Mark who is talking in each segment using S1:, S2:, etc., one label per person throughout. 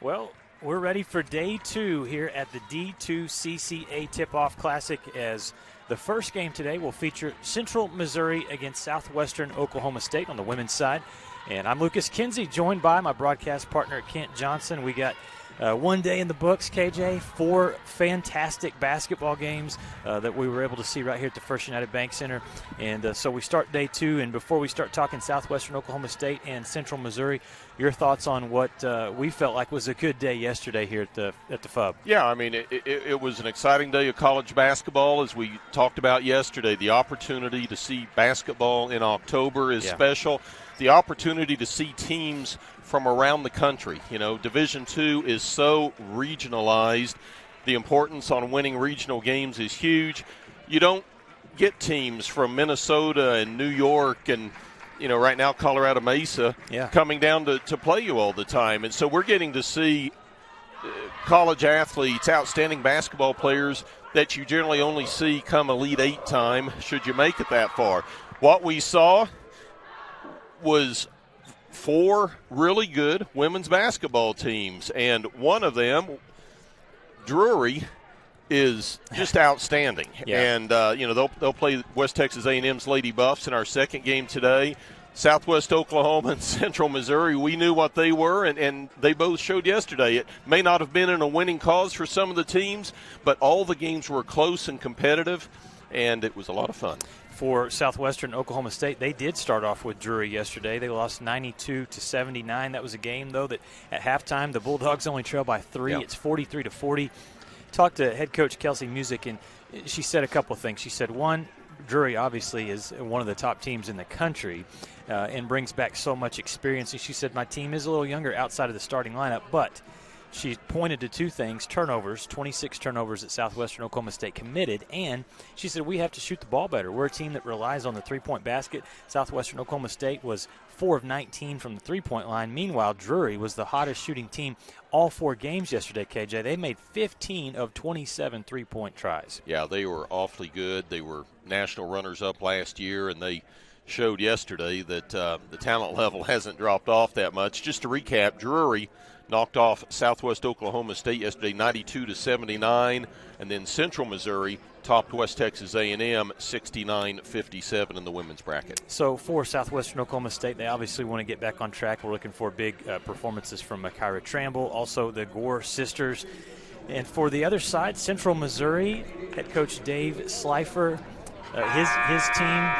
S1: Well, we're ready for day 2 here at the D2CCA Tipoff Classic, as the first game today will feature Central Missouri against Southwestern Oklahoma State on the women's side. And I'm Lucas Kinsey, joined by my broadcast partner, Kent Johnson. We got one day in the books, KJ, 4 fantastic basketball games that we were able to see right here at the First United Bank Center. And so we start day 2, and before we start talking Southwestern Oklahoma State and Central Missouri, your thoughts on what we felt like was a good day yesterday here at the FUB?
S2: Yeah, I mean, it was an exciting day of college basketball. As we talked about yesterday, the opportunity to see basketball in October is special. The opportunity to see teams from around the country. You know, Division II is so regionalized. The importance on winning regional games is huge. You don't get teams from Minnesota and New York and, you know, right now Colorado Mesa coming down to play you all the time. And so we're getting to see college athletes, outstanding basketball players that you generally only see come Elite 8 time, should you make it that far. What we saw was 4 really good women's basketball teams, and one of them, Drury, is just outstanding. And you know, they'll play West Texas A&M's Lady Buffs in our second game today. Southwest Oklahoma and Central Missouri, we knew what they were, and they both showed yesterday. It may not have been in a winning cause for some of the teams, but all the games were close and competitive, and it was a lot of fun.
S1: For Southwestern Oklahoma State, they did start off with Drury yesterday. They lost 92-79. That was a game, though, that at halftime the Bulldogs only trailed by 3. It's 43-40. Talked to head coach Kelsey Music, and she said a couple of things. She said, one, Drury obviously is one of the top teams in the country and brings back so much experience. And she said, my team is a little younger outside of the starting lineup, but she pointed to 2 things: turnovers, 26 turnovers at Southwestern Oklahoma State committed, and she said we have to shoot the ball better. We're a team that relies on the three-point basket. Southwestern Oklahoma State was 4 of 19 from the three-point line. Meanwhile, Drury was the hottest shooting team all 4 games yesterday, KJ. They made 15 of 27 three-point tries.
S2: Yeah, they were awfully good. They were national runners-up last year, and they showed yesterday that the talent level hasn't dropped off that much. Just to recap, Drury knocked off Southwest Oklahoma State yesterday 92-79, and then Central Missouri topped West Texas A&M 69-57 in the women's bracket.
S1: So for Southwestern Oklahoma State, they obviously want to get back on track. We're looking for big performances from Kyra Tramble, also the Gore sisters. And for the other side, Central Missouri, head coach Dave Slifer, his team,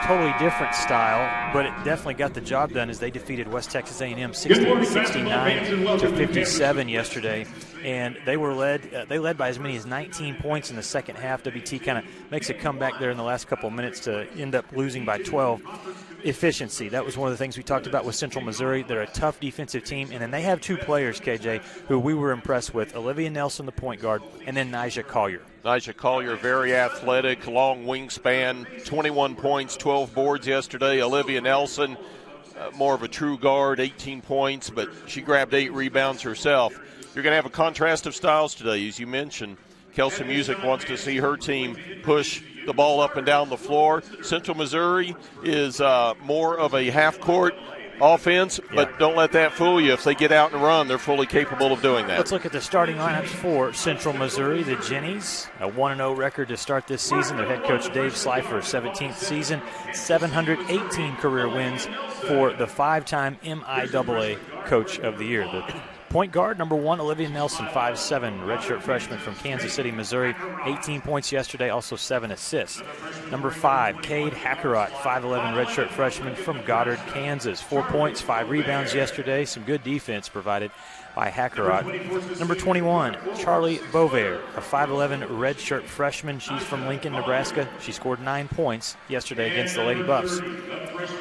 S1: totally different style, but it definitely got the job done as they defeated West Texas A&M 69-57 yesterday. And they led by as many as 19 points in the second half. WT kind of makes a comeback there in the last couple of minutes to end up losing by 12. Efficiency, that was one of the things we talked about with Central Missouri. They're a tough defensive team, and then they have 2 players, KJ, who we were impressed with: Olivia Nelson, the point guard, and then Nyjah Collier.
S2: Nyjah Collier, very athletic, long wingspan, 21 points, 12 boards yesterday. Olivia Nelson, more of a true guard, 18 points, but she grabbed 8 rebounds herself. You're going to have a contrast of styles today, as you mentioned. Kelsey Music wants to see her team push the ball up and down the floor. Central Missouri is more of a half-court offense, but don't let that fool you. If they get out and run, they're fully capable of doing that.
S1: Let's look at the starting lineups for Central Missouri. The Jennies, a 1-0 record to start this season. Their head coach Dave Slifer, 17th season, 718 career wins for the 5-time MIAA Coach of the Year. The point guard, number 1, Olivia Nelson, 5'7", redshirt freshman from Kansas City, Missouri, 18 points yesterday, also 7 assists. Number 5, Cade Hackerott, 5'11", redshirt freshman from Goddard, Kansas, 4 points, 5 rebounds yesterday. Some good defense provided by Hackerott. Number 21, Charlie Bovair, a 5'11", redshirt freshman. She's from Lincoln, Nebraska. She scored 9 points yesterday against the Lady Buffs.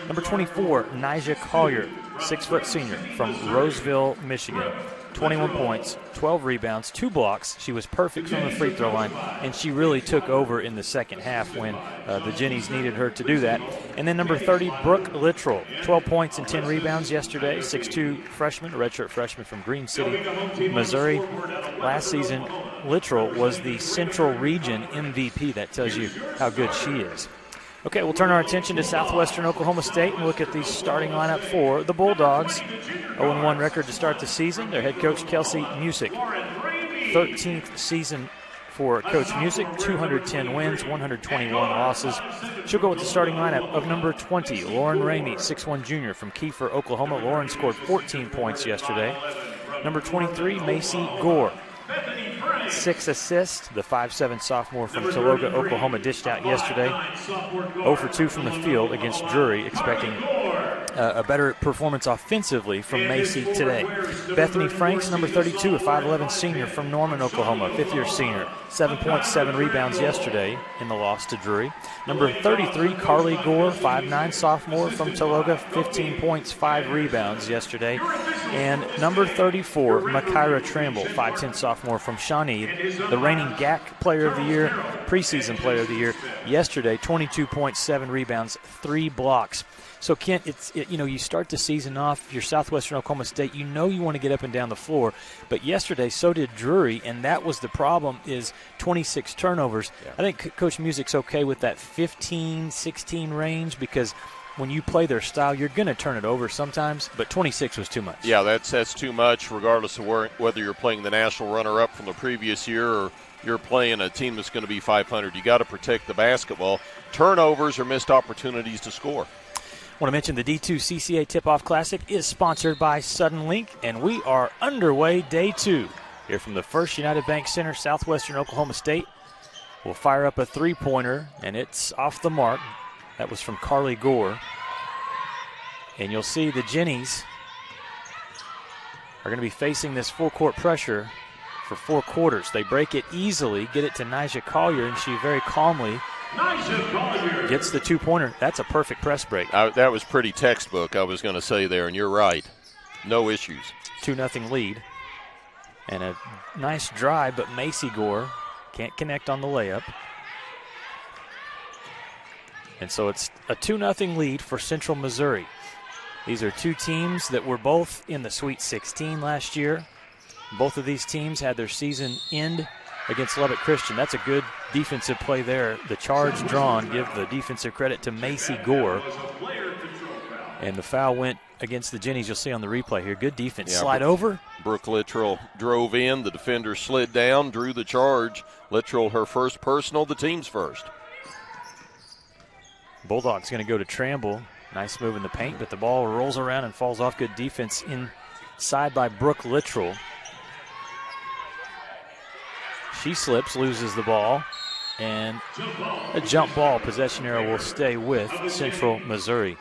S1: Number 24, Nyjah Collier, 6-foot senior from Roseville, Michigan. 21 points, 12 rebounds, 2 blocks. She was perfect from the free throw line, and she really took over in the second half when the Jennies needed her to do that. And then number 30, Brooke Littrell, 12 points and 10 rebounds yesterday, 6'2" freshman, a redshirt freshman from Green City, Missouri. Last season, Littrell was the Central Region MVP. That tells you how good she is. Okay, we'll turn our attention to Southwestern Oklahoma State and look at the starting lineup for the Bulldogs. 0-1 record to start the season. Their head coach, Kelsey Musick. 13th season for Coach Musick, 210 wins, 121 losses. She'll go with the starting lineup of number 20, Lauren Ramey, 6'1" junior from Kiefer, Oklahoma. Lauren scored 14 points yesterday. Number 23, Macy Gore. 6 assists. The 5'7" sophomore from Tologa, Oklahoma, dished out yesterday. 0 for 2 from the field against Drury, expecting a better performance offensively from Macy today. Bethany Franks, number 32, a 5'11" senior from Norman, Oklahoma, 5th-year senior. 7 points, 7 rebounds yesterday in the loss to Drury. Number 33, Carly Gore, 5'9" sophomore from Tologa, 15 points, 5 rebounds yesterday. And number 34, Makira Tramble, 5'10" sophomore from Shawnee, the reigning GAC Player of the Year, preseason Player of the Year. Yesterday, 22 points, 7 rebounds, 3 blocks. So, Kent, you start the season off, you're Southwestern Oklahoma State, you want to get up and down the floor. But yesterday, so did Drury, and that was the problem, is 26 turnovers. Yeah. I think Coach Musick's okay with that 15, 16 range because when you play their style, you're going to turn it over sometimes, but 26 was too much. Yeah,
S2: that's too much, regardless of whether you're playing the national runner-up from the previous year or you're playing a team that's going to be 500. You got to protect the basketball. Turnovers or missed opportunities to score.
S1: I want to mention the D2CCA Tipoff Classic is sponsored by Sudden Link, and we are underway day 2. Here from the First United Bank Center, Southwestern Oklahoma State. We'll fire up a three-pointer, and it's off the mark. That was from Carly Gore. And you'll see the Jennies are going to be facing this full-court pressure for 4 quarters. They break it easily, get it to Nyjah Collier, and she very calmly gets the 2-pointer. That's a perfect press break.
S2: That was pretty textbook, I was going to say there, and you're right. No issues.
S1: 2-0 lead. And a nice drive, but Macy Gore can't connect on the layup. And so it's a 2-0 lead for Central Missouri. These are 2 teams that were both in the Sweet 16 last year. Both of these teams had their season end against Lubbock Christian. That's a good defensive play there. The charge drawn, give the defensive credit to Macy Gore. And the foul went against the Jennies. You'll see on the replay here. Good defense. Yeah, slide over.
S2: Brooke Littrell drove in. The defender slid down, drew the charge. Littrell, her first personal, the team's first.
S1: Bulldogs going to go to Tramble. Nice move in the paint, but the ball rolls around and falls off. Good defense inside by Brooke Littrell. She slips, loses the ball, and a jump ball. Possession arrow will stay with Central Missouri.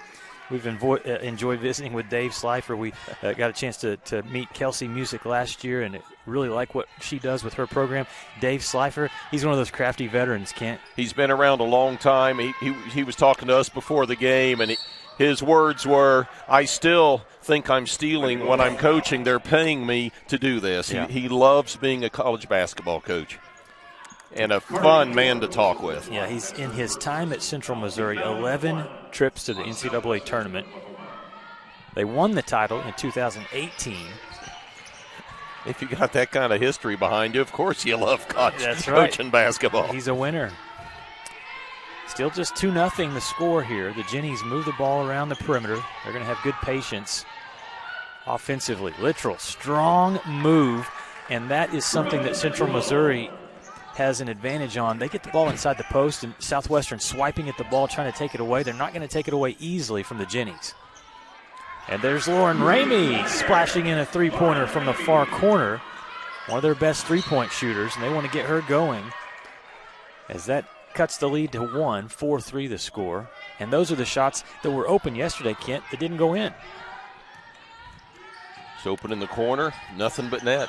S1: We've enjoyed visiting with Dave Slifer. We got a chance to meet Kelsey Musick last year and really like what she does with her program. Dave Slifer, he's one of those crafty veterans, Kent.
S2: He's been around a long time. He was talking to us before the game, and his words were, I still think I'm stealing when I'm coaching. They're paying me to do this. Yeah. He loves being a college basketball coach. And a fun man to talk with.
S1: Yeah, he's in his time at Central Missouri, 11 trips to the NCAA tournament. They won the title in 2018.
S2: If you got that kind of history behind you, of course you love coaching basketball.
S1: He's a winner. Still just 2-0 the score here. The Jennies move the ball around the perimeter. They're going to have good patience offensively. Littrell, strong move, and that is something that Central Missouri has an advantage on. They get the ball inside the post, and Southwestern swiping at the ball, trying to take it away. They're not going to take it away easily from the Jennies. And there's Lauren Ramey splashing in a three-pointer from the far corner. One of their best three-point shooters, and they want to get her going. As that cuts the lead to 1, 4-3 the score. And those are the shots that were open yesterday, Kent, that didn't go in.
S2: It's open in the corner, nothing but net.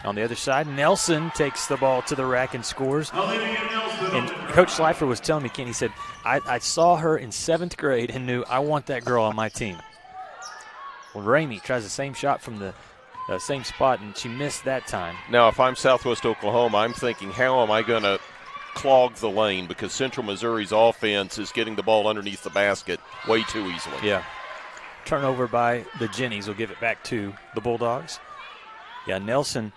S1: On the other side, Nelson takes the ball to the rack and scores. And Coach Slifer was telling me, Ken, he said, I saw her in 7th grade and knew I want that girl on my team. Ramey tries the same shot from the same spot, and she missed that time.
S2: Now, if I'm Southwest Oklahoma, I'm thinking, how am I going to clog the lane? Because Central Missouri's offense is getting the ball underneath the basket way too easily.
S1: Yeah. Turnover by the Jennies will give it back to the Bulldogs. Yeah, Nelson,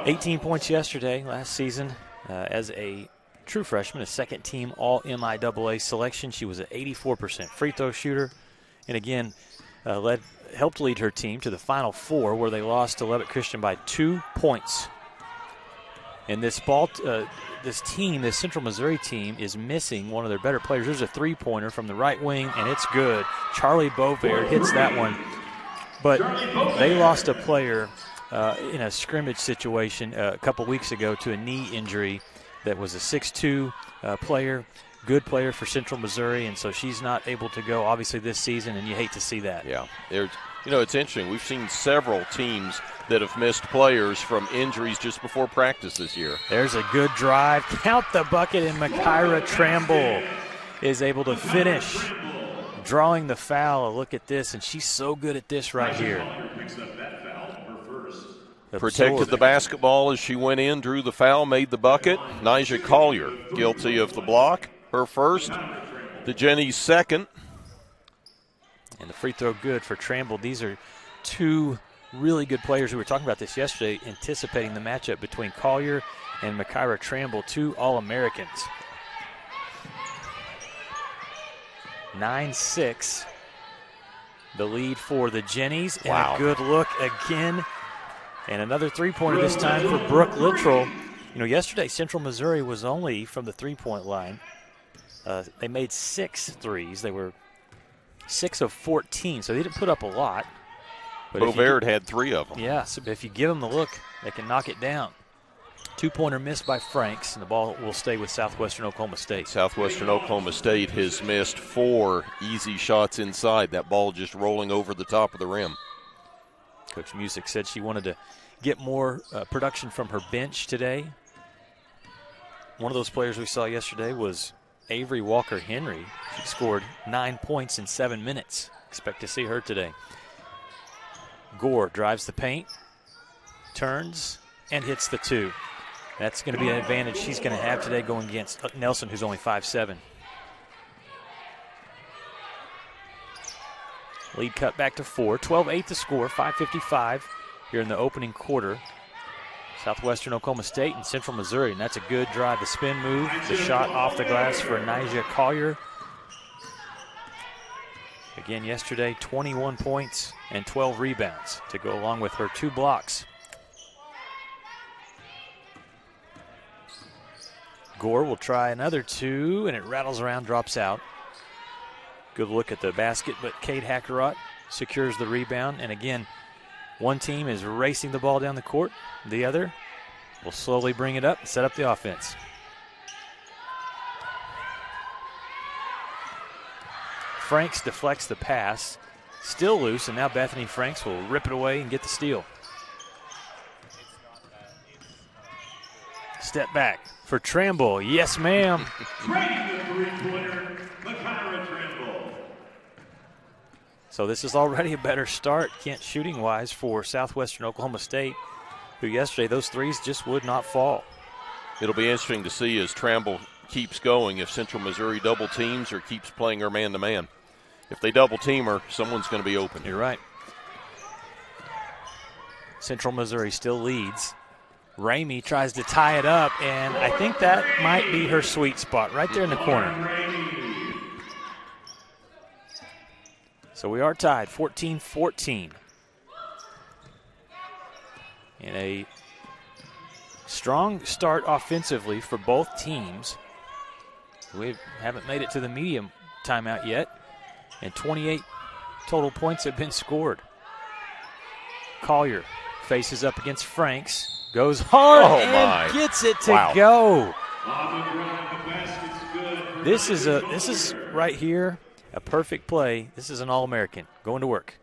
S1: 18 points yesterday, last season, as a true freshman, a second-team All-MIAA selection. She was an 84% free throw shooter, and again, helped lead her team to the Final Four, where they lost to Lubbock Christian by 2 points. And this Central Missouri team is missing one of their better players. There's a three-pointer from the right wing, and it's good. Charlie Beauvert hits that one. But they lost a player in a scrimmage situation a couple weeks ago to a knee injury that was a 6'2 player, good player for Central Missouri, and so she's not able to go, obviously, this season, and you hate to see that.
S2: Yeah. It's interesting. We've seen several teams that have missed players from injuries just before practice this year.
S1: There's a good drive. Count the bucket, and Makira Tramble is able to finish, drawing the foul. Look at this, and she's so good at this right here.
S2: Protected the basketball as she went in, drew the foul, made the bucket. Nyjah Collier guilty of the block, her first. The Jennies' second.
S1: And the free throw good for Tramble. These are two really good players. We were talking about this yesterday, anticipating the matchup between Collier and Makira Tramble, two All-Americans. 9-6, the lead for the Jennies. And a good look again. And another three-pointer this time for Brooke Littrell. Yesterday Central Missouri was only from the three-point line. They made 6 threes. They were 6 of 14, so they didn't put up a lot. But
S2: Beauvert had 3 of them.
S1: Yeah, so if you give them the look, they can knock it down. Two-pointer missed by Franks, and the ball will stay with Southwestern Oklahoma State.
S2: Southwestern Oklahoma State has missed 4 easy shots inside. That ball just rolling over the top of the rim.
S1: Coach Music said she wanted to get more production from her bench today. One of those players we saw yesterday was Avery Walker-Henry. She scored 9 points in 7 minutes. Expect to see her today. Gore drives the paint, turns, and hits the 2. That's going to be an advantage she's going to have today going against Nelson, who's only 5'7". Lead cut back to 4. 12-8 to score, 5:55 here in the opening quarter. Southwestern Oklahoma State and Central Missouri, and that's a good drive. The spin move, the shot off the glass for Nyjah Collier. Again, yesterday, 21 points and 12 rebounds to go along with her 2 blocks. Gore will try another 2, and it rattles around, drops out. Good look at the basket, but Kate Hackerott secures the rebound. And again, one team is racing the ball down the court. The other will slowly bring it up and set up the offense. Franks deflects the pass. Still loose, and now Bethany Franks will rip it away and get the steal. Step back for Tramble. Yes, ma'am. So this is already a better start, Kent, shooting-wise for Southwestern Oklahoma State, who yesterday those threes just would not fall.
S2: It'll be interesting to see as Tramble keeps going if Central Missouri double teams or keeps playing her man-to-man. If they double team her, someone's going to be open.
S1: You're right. Central Missouri still leads. Ramey tries to tie it up, and I think that might be her sweet spot right there in the corner. So we are tied, 14-14. And a strong start offensively for both teams. We haven't made it to the medium timeout yet, and 28 total points have been scored. Collier faces up against Franks, goes hard and gets it to go. This is right here a perfect play. This is an All-American going to work.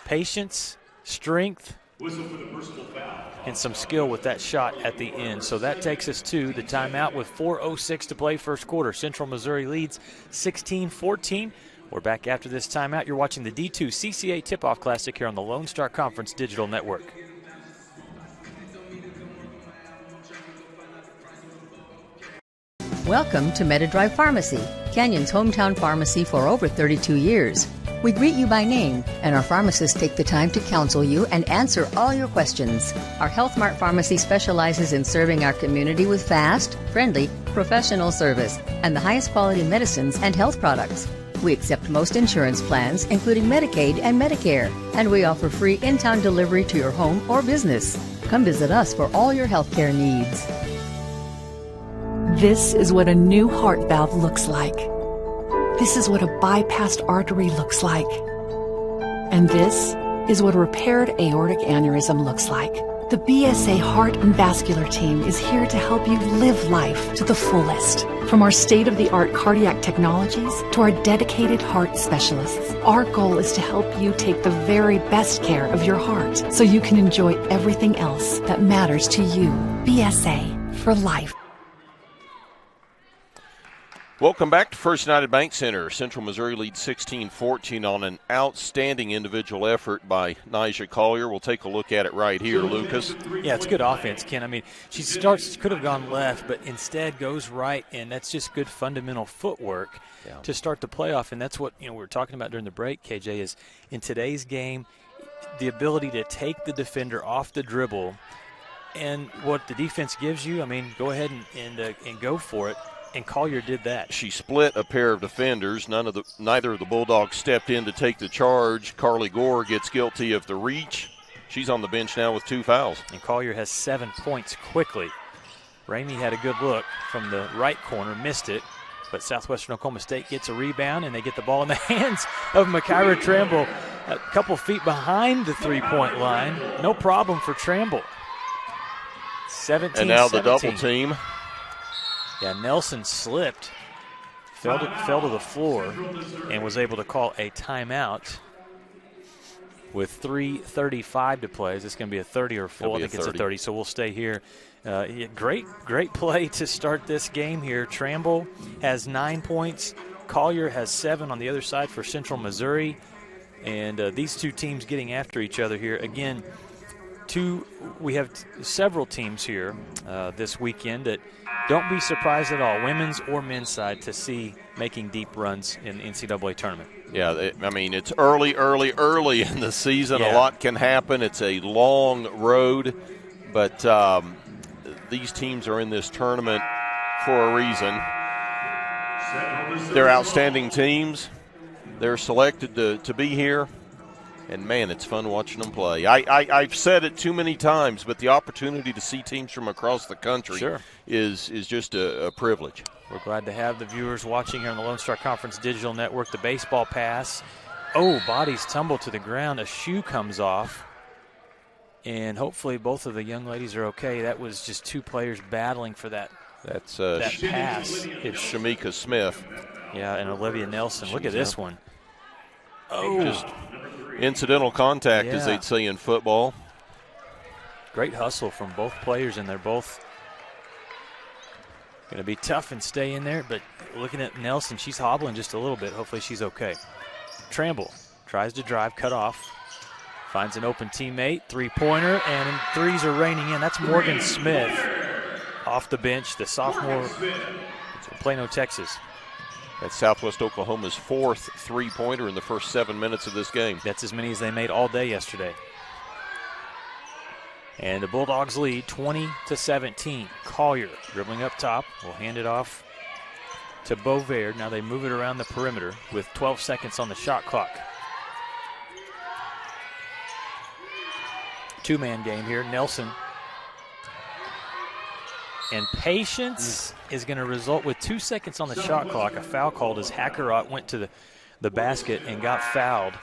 S1: Patience, strength, and some skill with that shot at the end. So that takes us to the timeout with 4:06 to play first quarter. Central Missouri leads 16-14. We're back after this timeout. You're watching the D2CCA Tipoff Classic here on the Lone Star Conference Digital Network.
S3: Welcome to MetaDrive Pharmacy, Canyon's hometown pharmacy for over 32 years. We greet you by name, and our pharmacists take the time to counsel you and answer all your questions. Our Health Mart Pharmacy specializes in serving our community with fast, friendly, professional service and the highest quality medicines and health products. We accept most insurance plans, including Medicaid and Medicare, and we offer free in-town delivery to your home or business. Come visit us for all your healthcare needs.
S4: This is what a new heart valve looks like. This is what a bypassed artery looks like. And this is what a repaired aortic aneurysm looks like. The BSA Heart and Vascular Team is here to help you live life to the fullest. From our state-of-the-art cardiac technologies to our dedicated heart specialists, our goal is to help you take the very best care of your heart so you can enjoy everything else that matters to you. BSA for life.
S2: Welcome back to First United Bank Center. Central Missouri leads 16-14 on an outstanding individual effort by Nyjah Collier. We'll take a look at it right here, Lucas.
S1: Yeah, it's good offense, Ken. I mean, she could have gone left, but instead goes right, and that's just good fundamental footwork to start the playoff. And that's what we were talking about during the break, KJ, is in today's game, the ability to take the defender off the dribble and what the defense gives you. I mean, go ahead and go for it. And Collier did that. She
S2: split a pair of defenders. Neither of the Bulldogs stepped in to take the charge. Carly Gore gets guilty of the reach. She's on the bench now with 2 fouls.
S1: And Collier has 7 points quickly. Ramey had a good look from the right corner, missed it. But Southwestern Oklahoma State gets a rebound, and they get the ball in the hands of Makira Tramble. A couple feet behind the three-point line. No problem for Tramble. 17-17.
S2: And now the double team.
S1: Yeah, Nelson slipped, fell to the floor, and was able to call a timeout with 3:35 to play. Is this going to be a 30 or full? I think it's a 30, so we'll stay here. Great play to start this game here. Tramble has 9 points. Collier has 7 on the other side for Central Missouri. And these two teams getting after each other here. Again, we have several teams here this weekend that don't be surprised at all, women's or men's side, to see making deep runs in the NCAA tournament.
S2: Yeah, I mean, it's early in the season. Yeah. A lot can happen. It's a long road, but these teams are in this tournament for a reason. They're outstanding teams. They're selected to be here. And, man, it's fun watching them play. I've said it too many times, but the opportunity to see teams from across the country is just a privilege.
S1: We're glad to have the viewers watching here on the Lone Star Conference Digital Network. The baseball pass. Oh, bodies tumble to the ground. A shoe comes off. And hopefully both of the young ladies are okay. That was just two players battling for that pass.
S2: It's Shamika Smith.
S1: Yeah, and Olivia Nelson. Look at this one. Oh,
S2: just incidental contact, as they'd say in football.
S1: Great hustle from both players, and they're both going to be tough and stay in there. But looking at Nelson, she's hobbling just a little bit. Hopefully she's okay. Tramble tries to drive, cut off. Finds an open teammate, three-pointer, and threes are raining in. That's Morgan Smith off the bench, the sophomore from Plano, Texas.
S2: That's Southwest Oklahoma's 4th three-pointer in the first 7 minutes of this game.
S1: That's as many as they made all day yesterday. And the Bulldogs lead 20-17. Collier dribbling up top. Will hand it off to Bovaird. Now they move it around the perimeter with 12 seconds on the shot clock. Two-man game here. Nelson. And patience is going to result with 2 seconds on the shot clock. A foul called as Hackerott went to the basket and got fouled.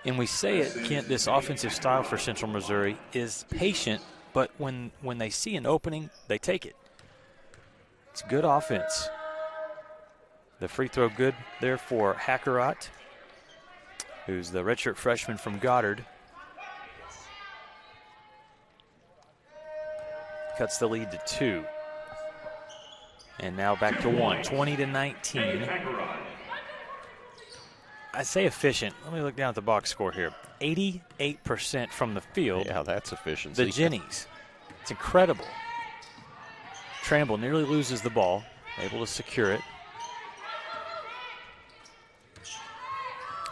S1: And we say it, Kent, this offensive style for Central Missouri is patient, but when they see an opening, they take it. It's good offense. The free throw good there for Hackerott, who's the redshirt freshman from Goddard. Cuts the lead to 2. And now back to one, 20-19. I say efficient. Let me look down at the box score here. 88% from the field.
S2: Yeah, that's efficiency.
S1: The Jennies. It's incredible. Tramble nearly loses the ball, able to secure it.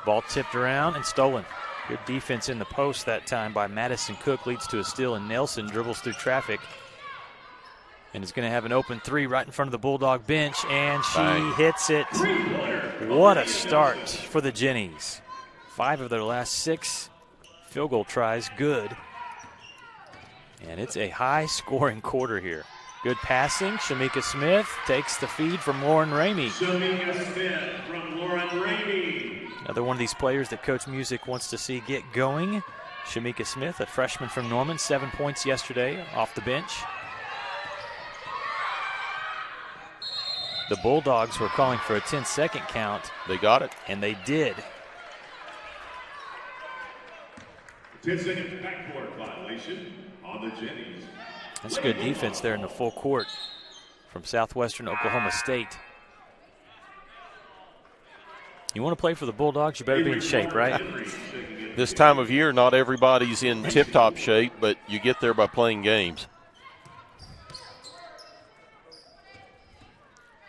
S1: Ball tipped around and stolen. Good defense in the post that time by Madison Cook, leads to a steal, and Nelson dribbles through traffic and is going to have an open three right in front of the Bulldog bench, and she hits it. What a start for the Jennies. 5 of their last 6 field goal tries good. And it's a high-scoring quarter here. Good passing. Shamika Smith takes the feed from Lauren Ramey.
S5: Shamika Smith from Lauren Ramey.
S1: Another one of these players that Coach Music wants to see get going. Shamika Smith, a freshman from Norman, 7 points yesterday off the bench. The Bulldogs were calling for a 10-second count.
S2: They got it.
S1: And they did.
S5: 10-second backcourt violation on the Jennies.
S1: That's good defense there in the full court from Southwestern Oklahoma State. You want to play for the Bulldogs, you better be in shape, right?
S2: This time of year, not everybody's in tip-top shape, but you get there by playing games.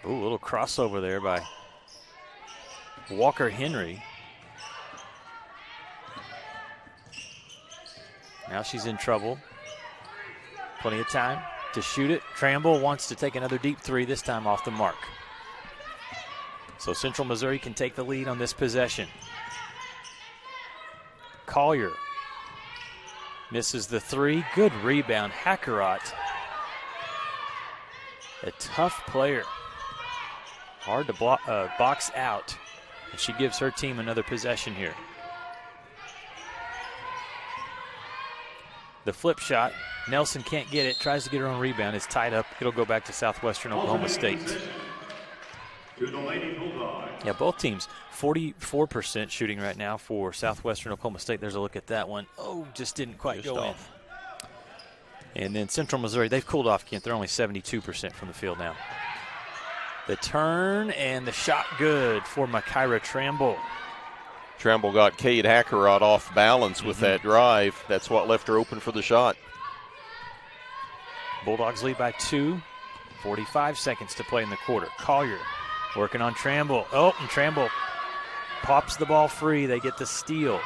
S1: Ooh, a little crossover there by Walker Henry. Now she's in trouble. Plenty of time to shoot it. Tramble wants to take another deep three, this time off the mark. So Central Missouri can take the lead on this possession. Collier misses the three. Good rebound. Hackerott, a tough player. Hard to box out. And she gives her team another possession here. The flip shot. Nelson can't get it. Tries to get her own rebound. It's tied up. It'll go back to Southwestern Oklahoma State. Yeah, both teams 44% shooting right now for Southwestern Oklahoma State. There's a look at that one. Oh, just didn't quite go in. And then Central Missouri, they've cooled off, Kent. They're only 72% from the field now. The turn and the shot good for Makira Tramble.
S2: Tramble got Cade Hackerott off balance with that drive. That's what left her open for the shot.
S1: Bulldogs lead by 2. 45 seconds to play in the quarter. Collier working on Tramble. Oh, and Tramble pops the ball free. They get the steal.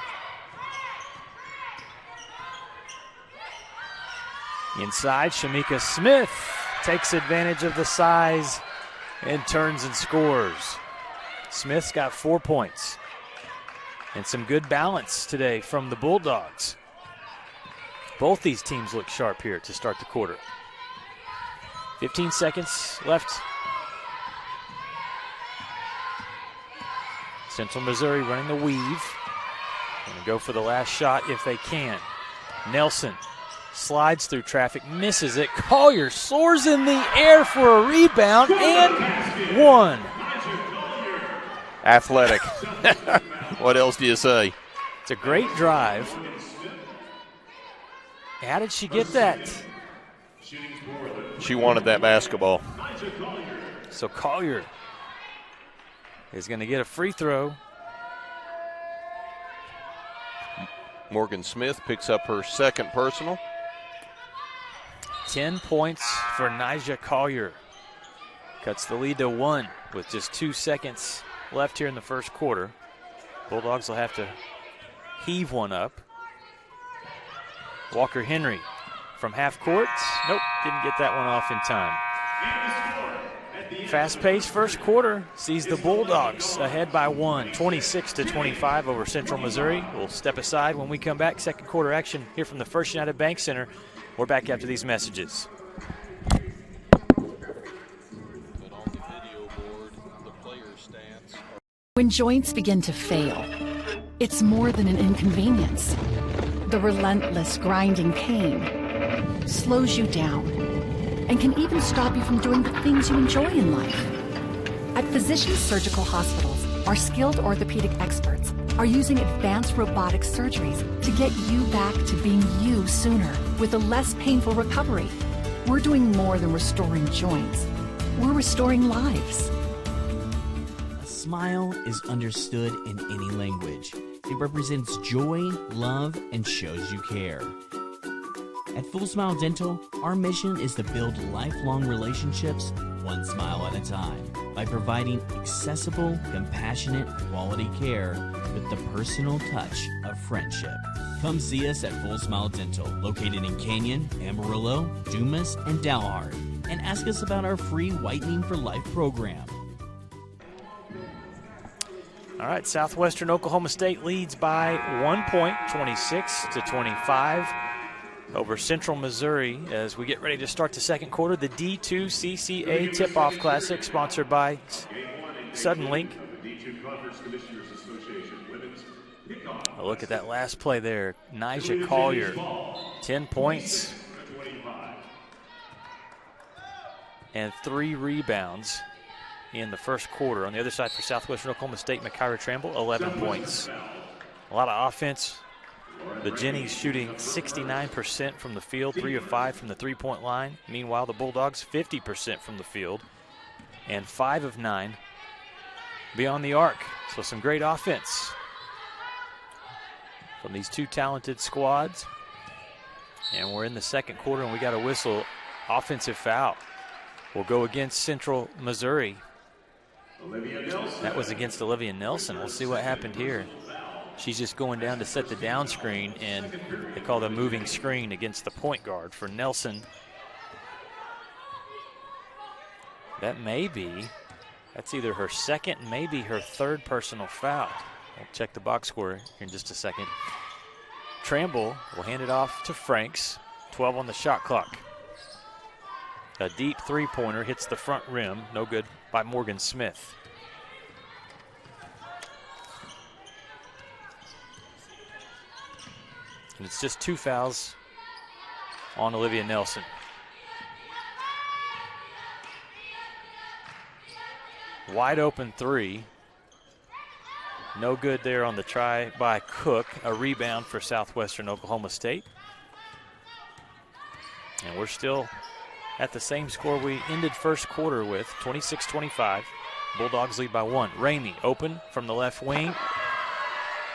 S1: Inside, Shamika Smith takes advantage of the size and turns and scores. Smith's got 4 points. And some good balance today from the Bulldogs. Both these teams look sharp here to start the quarter. 15 seconds left. Central Missouri running the weave. Going to go for the last shot if they can. Nelson slides through traffic, misses it. Collier soars in the air for a rebound and one.
S2: Athletic. What else do you say?
S1: It's a great drive. How did she get that?
S2: She wanted that basketball.
S1: So Collier is going to get a free throw.
S2: Morgan Smith picks up her second personal.
S1: 10 points for Nyjah Collier. Cuts the lead to 1 with just 2 seconds left here in the first quarter. Bulldogs will have to heave one up. Walker Henry from half court. Nope, didn't get that one off in time. Fast-paced first quarter sees the Bulldogs ahead by 1, 26-25 over Central Missouri. We'll step aside when we come back. Second quarter action here from the First United Bank Center. We're back after these messages.
S4: When joints begin to fail, it's more than an inconvenience. The relentless grinding pain slows you down and can even stop you from doing the things you enjoy in life. At Physicians Surgical Hospitals, our skilled orthopedic experts are using advanced robotic surgeries to get you back to being you sooner with a less painful recovery. We're doing more than restoring joints. we're restoring lives.
S6: A smile is understood in any language. It represents joy, love, and shows you care. At Full Smile Dental, our mission is to build lifelong relationships one smile at a time by providing accessible, compassionate, quality care with the personal touch of friendship. Come see us at Full Smile Dental, located in Canyon, Amarillo, Dumas, and Dalhart, and ask us about our free Whitening for Life program.
S1: All right, Southwestern Oklahoma State leads by 1 point, 26-25. Over Central Missouri as we get ready to start the second quarter. The D2CCA Tipoff Classic, sponsored by Suddenlink. A look at that last play there. Nyjah Collier, 10 points and 3 rebounds in the first quarter. On the other side for Southwestern Oklahoma State, Makaira Tramble, 11 points. A lot of offense. The Jennies shooting 69% from the field, 3 of 5 from the three-point line. Meanwhile, the Bulldogs 50% from the field and 5 of 9 beyond the arc. So some great offense from these two talented squads. And we're in the second quarter, and we got a whistle. Offensive foul will go against Central Missouri. That was against Olivia Nelson. We'll see what happened here. She's just going down to set the down screen, and they call the moving screen against the point guard for Nelson. That's either her second, maybe her third personal foul. We'll check the box score here in just a second. Tramble will hand it off to Franks, 12 on the shot clock. A deep three-pointer hits the front rim, no good by Morgan Smith. And it's just 2 fouls on Olivia Nelson. Wide open three. No good there on the try by Cook. A rebound for Southwestern Oklahoma State. And we're still at the same score we ended first quarter with, 26-25. Bulldogs lead by 1. Ramey open from the left wing.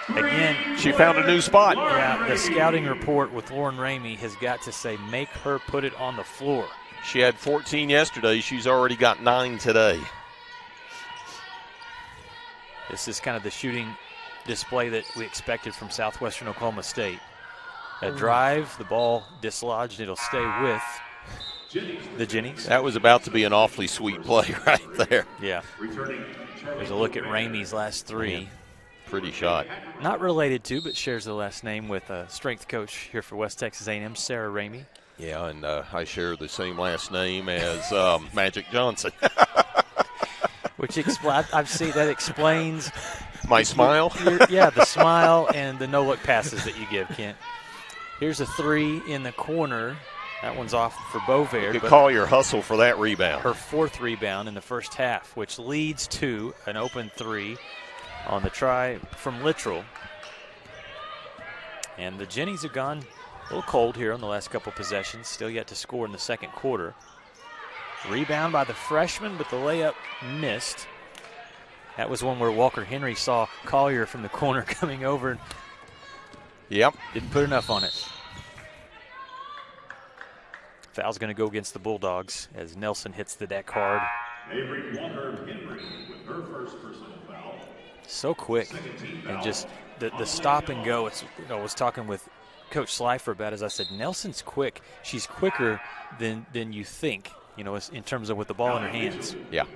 S1: Again,
S2: she found a new spot.
S1: Yeah, the scouting report with Lauren Ramey has got to say, make her put it on the floor.
S2: She had 14 yesterday. She's already got 9 today.
S1: This is kind of the shooting display that we expected from Southwestern Oklahoma State. A drive, the ball dislodged. It'll stay with the Jennies.
S2: That was about to be an awfully sweet play right there.
S1: Yeah. There's a look at Ramey's last 3.
S2: Yeah. Pretty shot.
S1: Not related to, but shares the last name with a strength coach here for West Texas A&M, Sarah Ramey.
S2: Yeah, and I share the same last name as Magic Johnson.
S1: Which I've seen that explains
S2: my smile.
S1: Yeah, the smile and the no-look passes that you give, Kent. Here's a 3 in the corner. That one's off for Bovair.
S2: You could call your hustle for that rebound.
S1: Her 4th rebound in the first half, which leads to an open 3 on the try from Littrell. And the Jennies have gone a little cold here on the last couple possessions. Still yet to score in the second quarter. Rebound by the freshman, but the layup missed. That was one where Walker Henry saw Collier from the corner coming over.
S2: Yep.
S1: Didn't put enough on it. Foul's going to go against the Bulldogs as Nelson hits the deck hard.
S5: Avery Walker Henry with her first personal foul.
S1: So quick, and just the stop and go. I was talking with Coach Slifer about it. As I said, Nelson's quick. She's quicker than you think, in terms of with the ball in her hands.
S2: Yeah.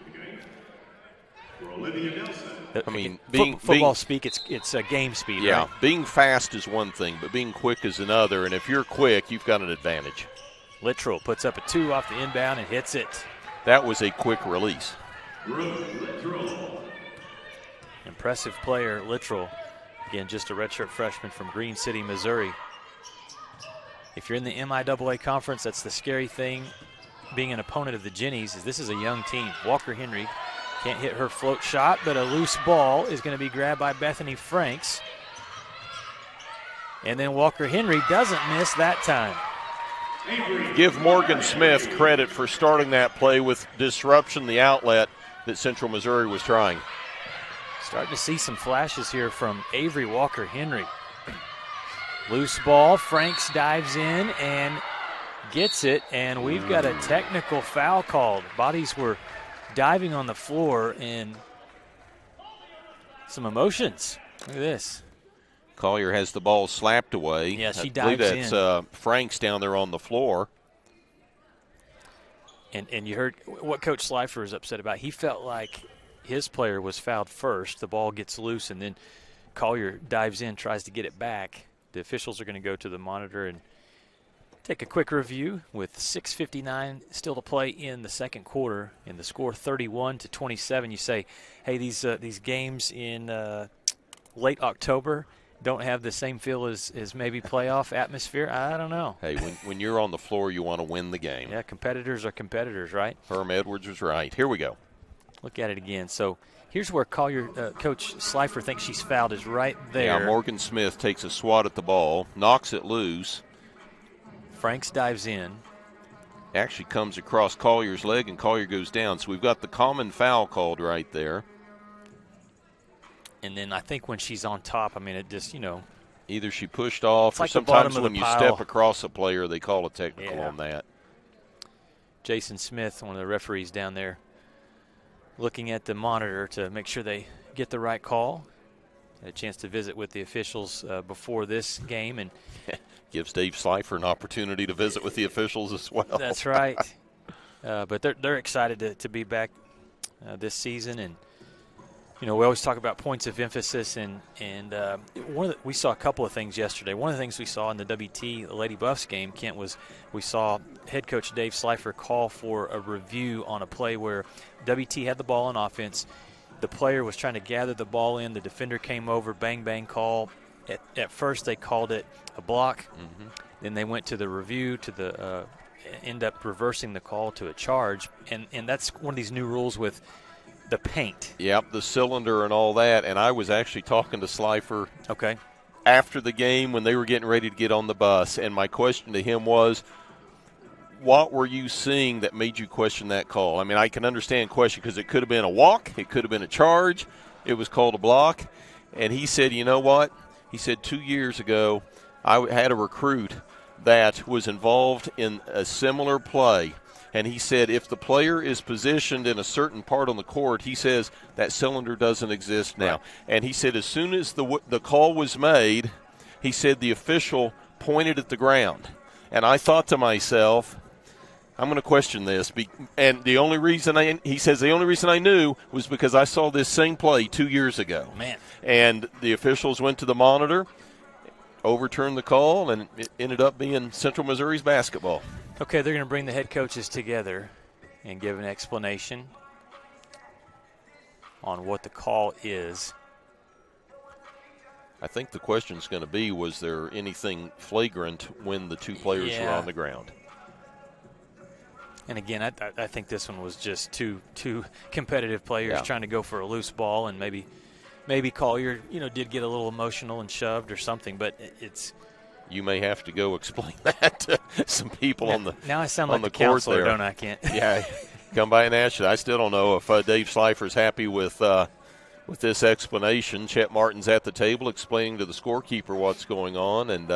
S5: I
S2: mean,
S1: football speak, it's a game speed.
S2: Yeah,
S1: right?
S2: Being fast is one thing, but being quick is another. And if you're quick, you've got an advantage.
S1: Littrell puts up a 2 off the inbound and hits it.
S2: That was a quick release.
S1: Impressive player, Littrell. Again, just a redshirt freshman from Green City, Missouri. If you're in the MIAA conference, that's the scary thing. Being an opponent of the Jennies, is this is a young team. Walker Henry can't hit her float shot, but a loose ball is going to be grabbed by Bethany Franks. And then Walker Henry doesn't miss that time.
S2: give Morgan Smith credit for starting that play with disruption, the outlet that Central Missouri was trying.
S1: Starting to see some flashes here from Avery Walker-Henry. Loose ball, Franks dives in and gets it, and we've got a technical foul called. Bodies were diving on the floor, and some emotions. Look at this.
S2: Collier has the ball slapped away.
S1: Yeah, she
S2: I believe
S1: dives
S2: that's Franks down there on the floor.
S1: And you heard what Coach Slifer is upset about. He felt like his player was fouled first. The ball gets loose, and then Collier dives in, tries to get it back. The officials are going to go to the monitor and take a quick review with 6:59 still to play in the second quarter, and the score 31-27. You say, hey, these games in late October don't have the same feel as maybe playoff atmosphere. I don't know.
S2: Hey, when you're on the floor, you want to win the game.
S1: Yeah, competitors are competitors, right?
S2: Herm Edwards was right. Here we go.
S1: Look at it again. So here's where Collier, Coach Slifer thinks she's fouled, is right there.
S2: Yeah, Morgan Smith takes a swat at the ball, knocks it loose.
S1: Franks dives in.
S2: Actually comes across Collier's leg, and Collier goes down. So we've got the common foul called right there.
S1: And then I think when she's on top, I mean, it just,
S2: either she pushed off, or
S1: like
S2: sometimes when you step across a player, they call a technical on that.
S1: Jason Smith, one of the referees down there, looking at the monitor to make sure they get the right call. Had a chance to visit with the officials before this game, and
S2: gives Dave Slifer an opportunity to visit with the officials as well.
S1: That's right. But they're excited to be back this season, and we always talk about points of emphasis, and we saw a couple of things yesterday. One of the things we saw in the WT Lady Buffs game, Kent, was we saw head coach Dave Slifer call for a review on a play where WT had the ball on offense. The player was trying to gather the ball in. The defender came over, bang, bang call. At first they called it a block. Mm-hmm. Then they went to the review to end up reversing the call to a charge. And that's one of these new rules with the paint.
S2: Yep, the cylinder and all that. And I was actually talking to Slifer after the game when they were getting ready to get on the bus. And my question to him was, what were you seeing that made you question that call? I mean, I can understand question because it could have been a walk. It could have been a charge. It was called a block. And he said, you know what? He said 2 years ago I had a recruit that was involved in a similar play. And he said if the player is positioned in a certain part on the court, he says that cylinder doesn't exist now. Right. And he said as soon as the call was made, he said the official pointed at the ground. And I thought to myself, I'm going to question this. And the only reason he says the only reason I knew was because I saw this same play 2 years ago.
S1: Man.
S2: And the officials went to the monitor, overturned the call, and it ended up being Central Missouri's basketball.
S1: Okay, they're going to bring the head coaches together and give an explanation on what the call is.
S2: I think the question is going to be, was there anything flagrant when the two players were on the ground?
S1: And again, I think this one was just two competitive players trying to go for a loose ball, and maybe Collier, did get a little emotional and shoved or something. But it's
S2: you may have to go explain that to some people on the
S1: now I sound
S2: on
S1: like
S2: the
S1: the
S2: court
S1: counselor,
S2: there.
S1: don't I, Kent?
S2: Yeah, come by and ask you. I still don't know if Dave Slifer's happy with this explanation. Chet Martin's at the table explaining to the scorekeeper what's going on, and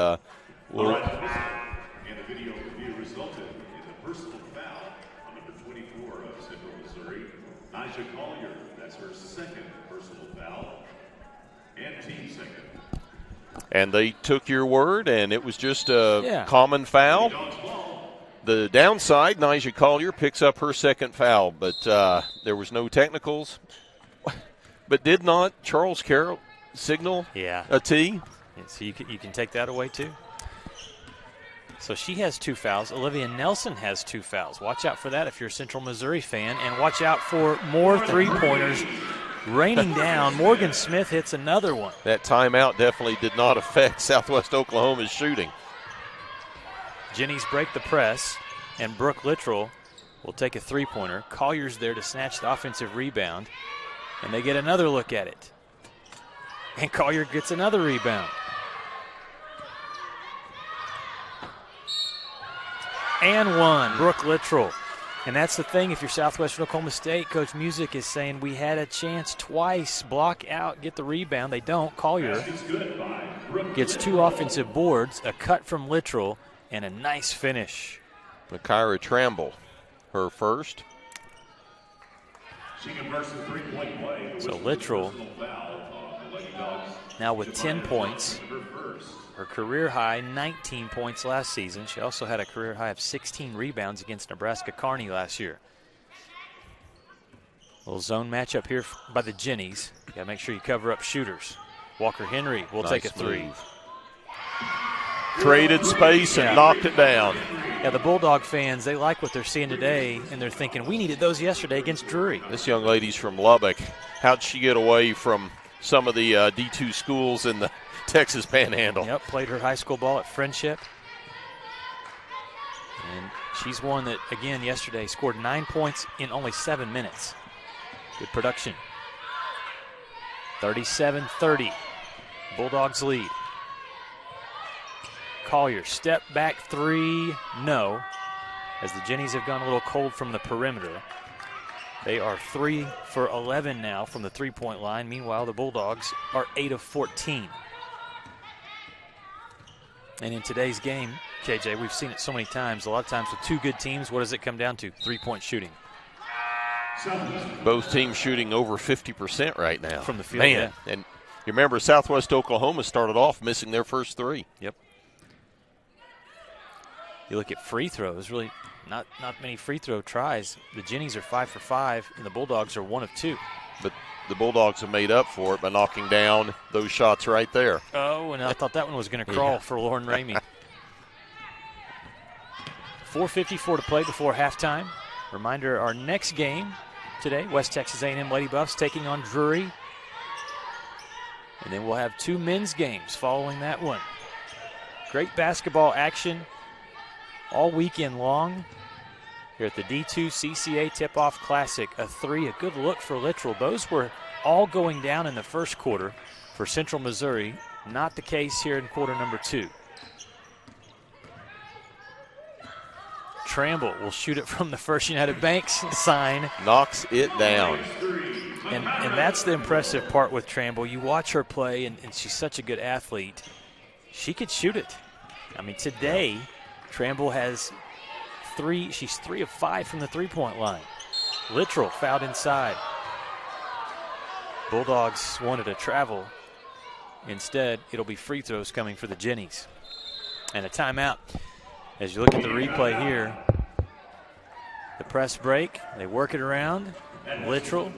S2: we'll.
S5: And the video review resulted in a personal foul on number 24 of Central Missouri, Nyjah Collier. That's her second personal foul, and team second.
S2: And they took your word, and it was just a common foul. The downside, Nyjah Collier picks up her second foul, but there was no technicals. But did not Charles Carroll signal a T?
S1: Yeah, so you can take that away too. So she has 2 fouls. Olivia Nelson has 2 fouls. Watch out for that if you're a Central Missouri fan, and watch out for more three-pointers raining down. Morgan Smith hits another one.
S2: That timeout definitely did not affect Southwest Oklahoma's shooting.
S1: Jennies break the press, and Brooke Littrell will take a three-pointer. Collier's there to snatch the offensive rebound, and they get another look at it. And Collier gets another rebound. and one. Brooke Littrell. And that's the thing, if you're Southwestern Oklahoma State, Coach Music is saying we had a chance twice, block out, get the rebound. They don't. Collier gets 2 offensive boards, a cut from Littrell, and a nice finish.
S2: Makira Tramble, her first.
S1: So Littrell now with 10 points. Her career high, 19 points last season. She also had a career high of 16 rebounds against Nebraska Kearney last year. A little zone matchup here by the Jennies. You got to make sure you cover up shooters. Walker Henry will take a 3.
S2: Move. Traded space and knocked it down.
S1: Yeah, the Bulldog fans, they like what they're seeing today, and they're thinking, we needed those yesterday against Drury.
S2: This young lady's from Lubbock. How'd she get away from some of the D2 schools in the Texas Panhandle?
S1: Yep, played her high school ball at Friendship. And she's one that, again, yesterday scored 9 points in only 7 minutes. Good production. 37-30. Bulldogs lead. Collier, step back 3, no. As the Jennies have gone a little cold from the perimeter. They are 3 for 11 now from the three-point line. Meanwhile, the Bulldogs are 8 of 14. And in today's game, KJ, we've seen it so many times. A lot of times with 2 good teams, what does it come down to? 3-point shooting.
S2: Both teams shooting over 50% right now.
S1: From the field,
S2: Man,
S1: yeah.
S2: And you remember Southwest Oklahoma started off missing their first 3.
S1: Yep. You look at free throws, really not many free throw tries. The Jennies are 5 for 5, and the Bulldogs are 1 of 2.
S2: But the Bulldogs have made up for it by knocking down those shots right there.
S1: Oh, and I thought that one was going to crawl for Lauren Ramey. 4:54 to play before halftime. Reminder, our next game today, West Texas A&M Lady Buffs taking on Drury. And then we'll have 2 men's games following that one. Great basketball action all weekend long here at the D2CCA Tipoff Classic. A 3, a good look for Littrell. Those were all going down in the first quarter for Central Missouri. Not the case here in quarter number 2. Tramble will shoot it from the First United Banks sign.
S2: Knocks it down.
S1: And that's the impressive part with Tramble. You watch her play, and she's such a good athlete. She could shoot it. I mean, today, Tramble has 3. She's 3 of 5 from the three-point line. Littrell fouled inside. Bulldogs wanted to travel. Instead, it'll be free throws coming for the Jennies. And a timeout. As you look at the replay here, the press break, they work it around. Littrell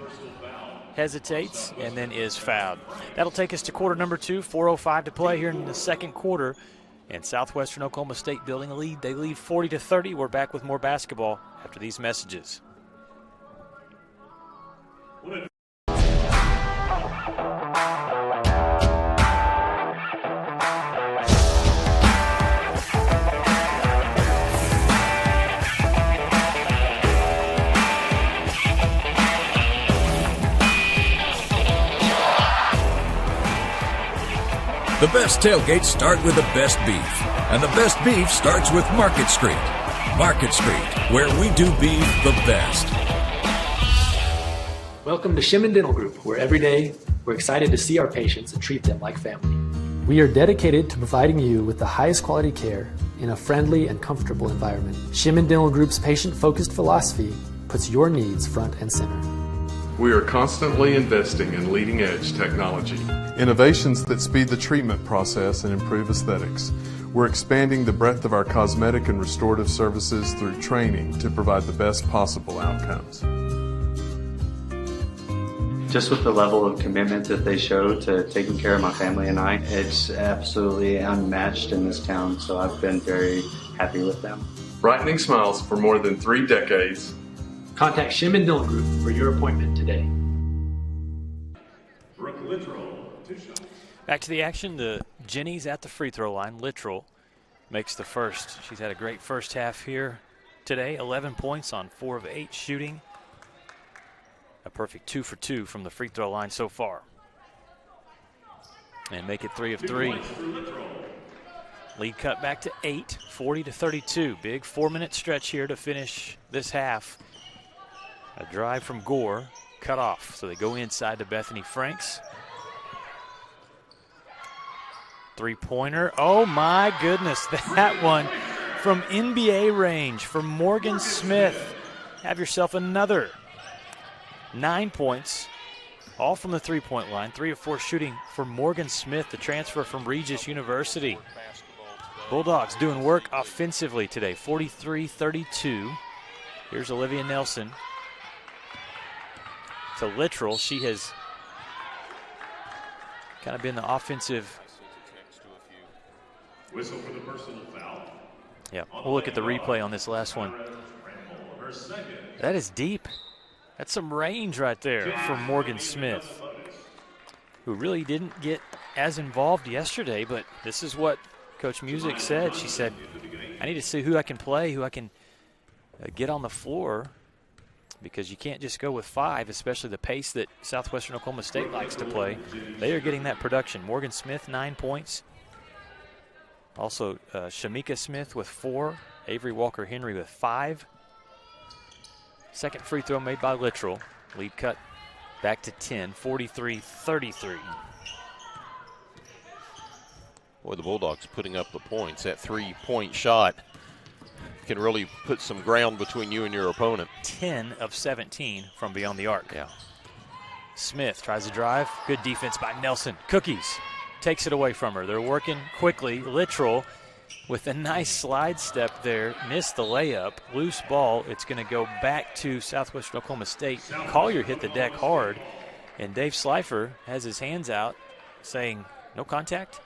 S1: hesitates and then is fouled. That'll take us to quarter number 2, 4:05 to play here in the second quarter. And Southwestern Oklahoma State building a lead. They lead 40-30. We're back with more basketball after these messages.
S7: The best tailgates start with the best beef, and the best beef starts with Market Street. Market Street, where we do beef the best.
S8: Welcome to Shimon Dental Group, where every day we're excited to see our patients and treat them like family. We are dedicated to providing you with the highest quality care in a friendly and comfortable environment. Shimon Dental Group's patient-focused philosophy puts your needs front and center.
S9: We are constantly investing in leading-edge technology.
S10: Innovations that speed the treatment process and improve aesthetics. We're expanding the breadth of our cosmetic and restorative services through training to provide the best possible outcomes.
S11: Just with the level of commitment that they show to taking care of my family and I, it's absolutely unmatched in this town, so I've been very happy with them.
S9: Brightening smiles for more than 3 decades.
S8: Contact Shimon Dental Group for your appointment today.
S1: Back to the action. The Jennies at the free throw line. Littrell makes the first. She's had a great first half here today. 11 points on 4 of 8 shooting. A perfect 2 for 2 from the free throw line so far. And make it 3 of 3. Lead cut back to 8, 40-32. Big 4-minute stretch here to finish this half. A drive from Gore, cut off. So they go inside to Bethany Franks. Three-pointer. Oh, my goodness. That one from NBA range from Morgan Smith. Have yourself another 9 points, all from the three-point line. 3 of 4 shooting for Morgan Smith, the transfer from Regis University. Bulldogs doing work offensively today, 43-32. Here's Olivia Nelson to Littrell. She has kind of been the offensive.
S5: Whistle for the personal foul.
S1: Yeah, we'll look at the replay on this last one. That is deep. That's some range right there from Morgan Smith, who really didn't get as involved yesterday, but this is what Coach Music said. She said, I need to see who I can play, who I can get on the floor, because you can't just go with 5, especially the pace that Southwestern Oklahoma State likes to play. They are getting that production. Morgan Smith, 9 points. Also, Shamika Smith with 4. Avery Walker-Henry with 5. Second free throw made by Littrell. Lead cut back to 10, 43-33.
S2: Boy, the Bulldogs putting up the points. That three-point shot can really put some ground between you and your opponent.
S1: 10 of 17 from beyond the arc.
S2: Yeah.
S1: Smith tries to drive. Good defense by Nelson. Cookies takes it away from her. They're working quickly. Littrell with a nice slide step there. Missed the layup. Loose ball. It's going to go back to Southwestern Oklahoma State. Collier hit the deck hard, and Dave Slifer has his hands out saying no contact.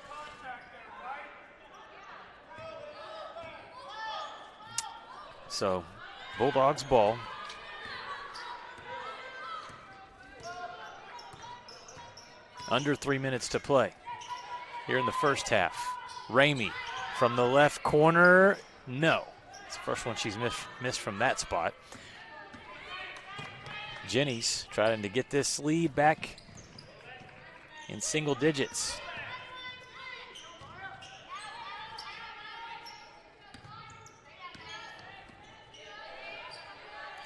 S1: So, Bulldogs ball. Under 3 minutes to play here in the first half. Ramey from the left corner. No. It's the first one she's missed from that spot. Jenny's trying to get this lead back in single digits.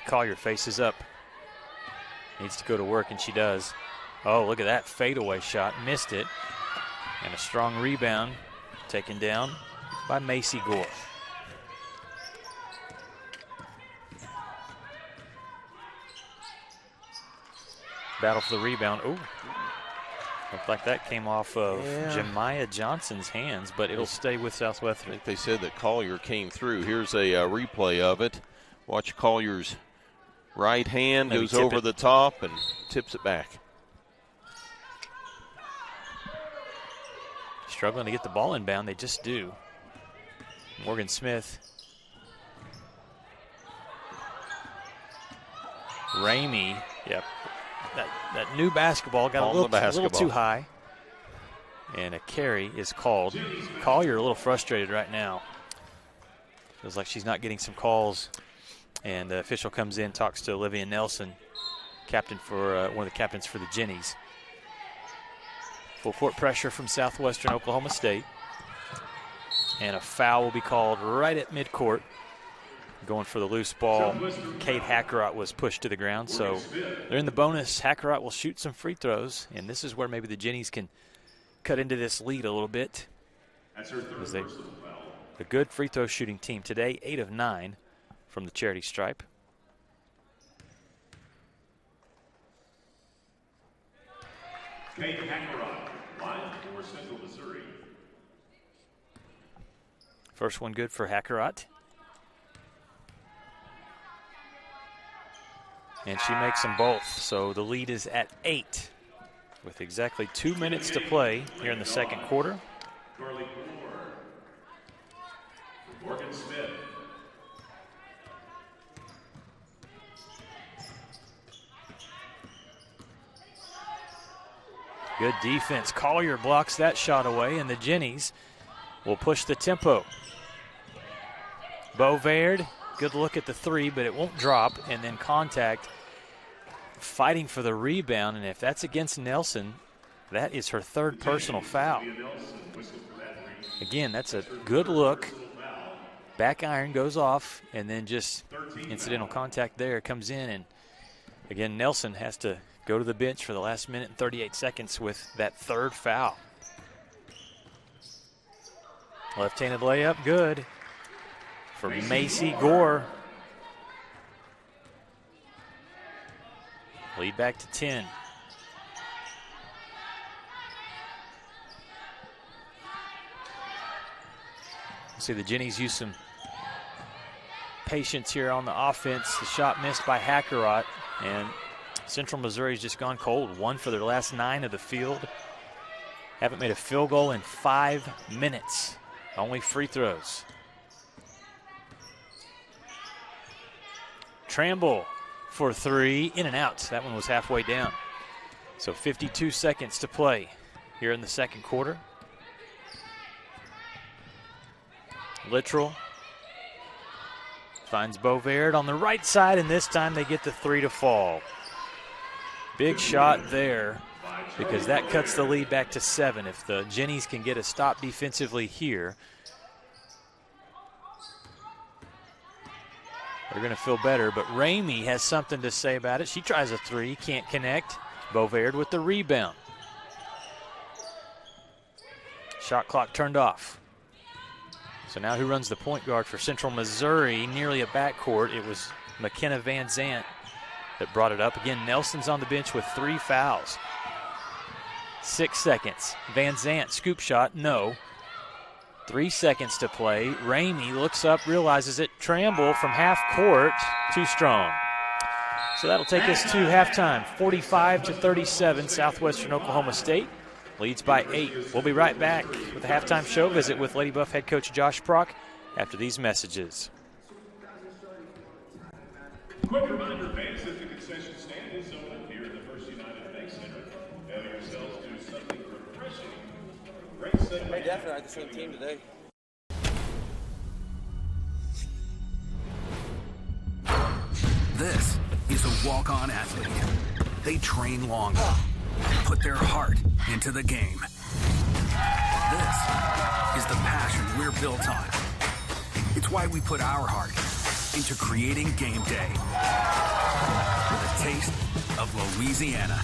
S1: Collier faces up. Needs to go to work, and she does. Oh, look at that fadeaway shot. Missed it. And a strong rebound taken down by Macy Gore. Battle for the rebound. Ooh. Looked like that came off of Jemiah Johnson's hands, but it'll stay with Southwestern.
S2: I think they said that Collier came through. Here's a replay of it. Watch Collier's right hand goes over the top and tips it back.
S1: Struggling to get the ball inbound. They just do. Morgan Smith. Ramey. Yep. That new basketball got a little too high. And a carry is called. Collier a little frustrated right now. Feels like she's not getting some calls. And the official comes in, talks to Olivia Nelson, captain for one of the captains for the Jennies. Full court pressure from Southwestern Oklahoma State. And a foul will be called right at midcourt. Going for the loose ball. Kate Hackerott was pushed to the ground, so they're in the bonus. Hackerott will shoot some free throws, and this is where maybe the Jennies can cut into this lead a little bit. A good free throw shooting team today, 8 of 9 from the charity stripe.
S5: Kate Hackerott, live for Central Missouri.
S1: First one good for Hackerott. And she makes them both, so the lead is at 8 with exactly 2 minutes to play here in the second quarter.
S5: Carly Moore. Morgan Smith.
S1: Good defense. Collier blocks that shot away, and the Jennies will push the tempo. Bovaird, good look at the three, but it won't drop, and then contact, fighting for the rebound, and if that's against Nelson, that is her third personal foul. Again, that's a good look. Back iron goes off, and then just incidental contact there comes in. And, again, Nelson has to go to the bench for the last minute and 38 seconds with that third foul. Left-handed layup, good for Macy Gore. Lead back to 10. See the Jennies use some patience here on the offense. The shot missed by Hackerott, and Central Missouri's just gone cold. 1 for their last 9 of the field. Haven't made a field goal in 5 minutes. Only free throws. Tramble for 3, in and out. That one was halfway down. So 52 seconds to play here in the second quarter. Littrell finds Bovaird on the right side, and this time they get the 3 to fall. Big shot there, because that cuts the lead back to 7. If the Jennies can get a stop defensively here, they're going to feel better. But Ramey has something to say about it. She tries a 3, can't connect. Bovaird with the rebound. Shot clock turned off. So now who runs the point guard for Central Missouri? Nearly a backcourt. It was McKenna Van Zant that brought it up. Again, Nelson's on the bench with 3 fouls. 6 seconds. Van Zant, scoop shot, no. 3 seconds to play. Ramey looks up, realizes it. Tramble from half court, too strong. So that'll take us to halftime. 45-37, Southwestern Oklahoma State leads by 8. We'll be right back with the halftime show visit with Lady Buff head coach Josh Prock after these messages.
S5: Quick reminder, fans, that the concession stand is open here at the First United Bank Center. Have yourselves do something refreshing. Great segment.
S12: They definitely are the same team today.
S13: This is a walk-on athlete. They train longer, put their heart into the game. This is the passion we're built on. It's why we put our heart into creating game day with a taste of Louisiana.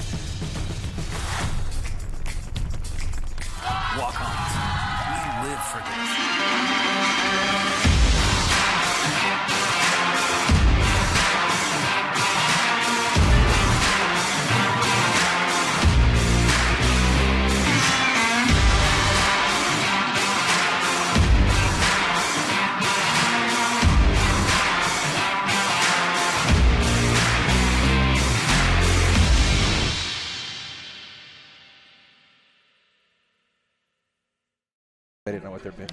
S13: Walk-ons, we live for this.
S12: They didn't know what they're being.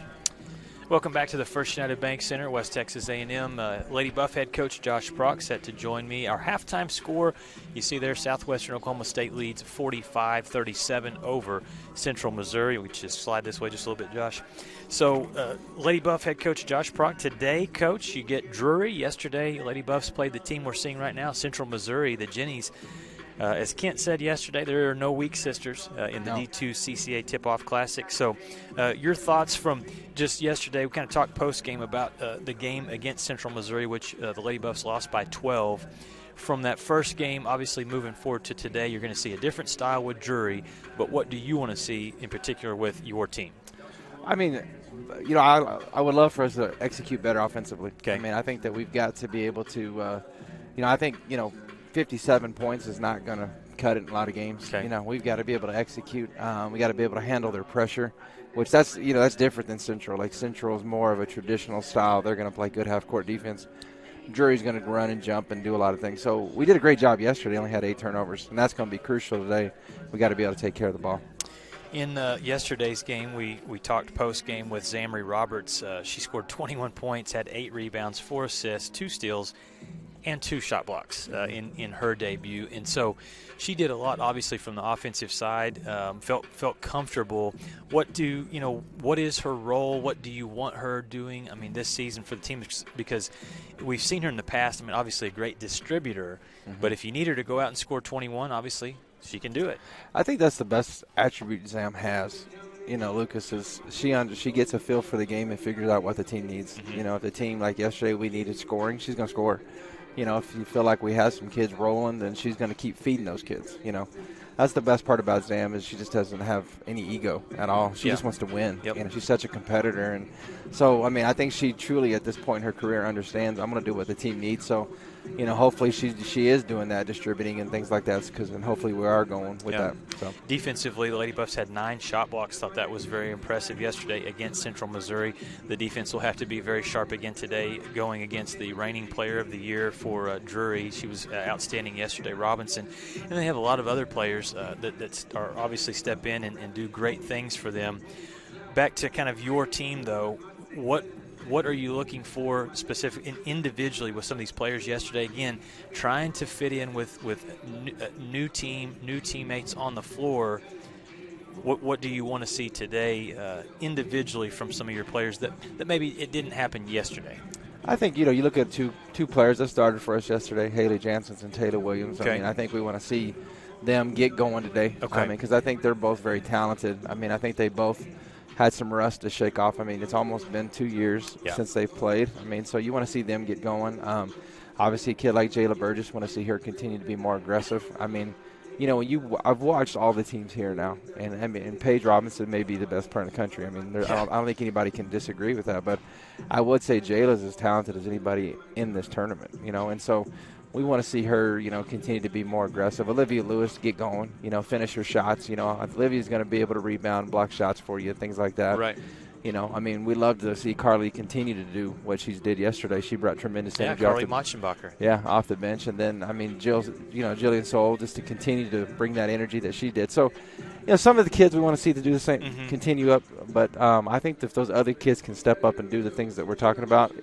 S1: Welcome back to the First United Bank Center, West Texas A&M. Lady Buff head coach Josh Prock set to join me. Our halftime score, you see there, Southwestern Oklahoma State leads 45-37 over Central Missouri. We just slide this way just a little bit, Josh. So, Lady Buff head coach Josh Prock. Today, coach, you get Drury. Yesterday, Lady Buffs played the team we're seeing right now, Central Missouri, the Jennies. As Kent said yesterday, there are no weak sisters in the D2CCA Tipoff Classic. So your thoughts from just yesterday, we kind of talked post-game about the game against Central Missouri, which the Lady Buffs lost by 12. From that first game, obviously moving forward to today, you're going to see a different style with Drury. But what do you want to see in particular with your team?
S12: I mean, you know, I would love for us to execute better offensively.
S1: Okay.
S12: I mean, I think that we've got to be able to, you know, I think, you know, 57 points is not going to cut it in a lot of games.
S1: Okay.
S12: You know, we've got to be able to execute. We got to be able to handle their pressure, which that's different than Central. Like Central is more of a traditional style. They're going to play good half-court defense. Drury's going to run and jump and do a lot of things. So we did a great job yesterday. Only had 8 turnovers, and that's going to be crucial today. We got to be able to take care of the ball.
S1: In yesterday's game, we talked post-game with Zamri Roberts. She scored 21 points, had 8 rebounds, 4 assists, 2 steals, and 2 shot blocks in her debut. And so she did a lot, obviously, from the offensive side, felt comfortable. What is her role? What do you want her doing, I mean, this season for the team? Because we've seen her in the past, I mean, obviously a great distributor, but if you need her to go out and score 21, obviously she can do it.
S12: I think that's the best attribute Zam has. Lucas is she gets a feel for the game and figures out what the team needs. If the team, like yesterday, we needed scoring, she's going to score. If you feel like we have some kids rolling, then she's going to keep feeding those kids. That's the best part about Zam is she just doesn't have any ego at all. She just wants to win.
S1: Yep.
S12: She's such a competitor. And so, I think she truly at this point in her career understands I'm going to do what the team needs. So, hopefully she is doing that, distributing and things like that, and hopefully we are going with that. So.
S1: Defensively, the Lady Buffs had 9 shot blocks. Thought that was very impressive yesterday against Central Missouri. The defense will have to be very sharp again today, going against the reigning player of the year for Drury. She was outstanding yesterday, Robinson. And they have a lot of other players that are obviously step in and do great things for them. Back to kind of your team, though, what are you looking for specific and individually with some of these players yesterday? Again, trying to fit in with new teammates on the floor. What do you want to see today individually from some of your players that maybe it didn't happen yesterday?
S12: I think, you look at two players that started for us yesterday, Haley Janssens and Taylor Williams.
S1: Okay.
S12: I think we want to see them get going today.
S1: Okay.
S12: Because I think they're both very talented. I think they both had some rust to shake off. It's almost been 2 years since they've played. So you want to see them get going. Obviously, a kid like Jayla Burgess, want to see her continue to be more aggressive. I've watched all the teams here now, and Paige Robinson may be the best player in the country. I don't think anybody can disagree with that. But I would say Jayla's as talented as anybody in this tournament. And so we want to see her, continue to be more aggressive. Olivia Lewis get going, finish her shots. Olivia's going to be able to rebound, block shots for you, things like that.
S1: Right.
S12: We love to see Carly continue to do what she did yesterday. She brought tremendous energy.
S1: Carly Machenbacher.
S12: Yeah, off the bench. And then, Jillian Soul, just to continue to bring that energy that she did. So, some of the kids we want to see to do the same, continue up. But I think if those other kids can step up and do the things that we're talking about,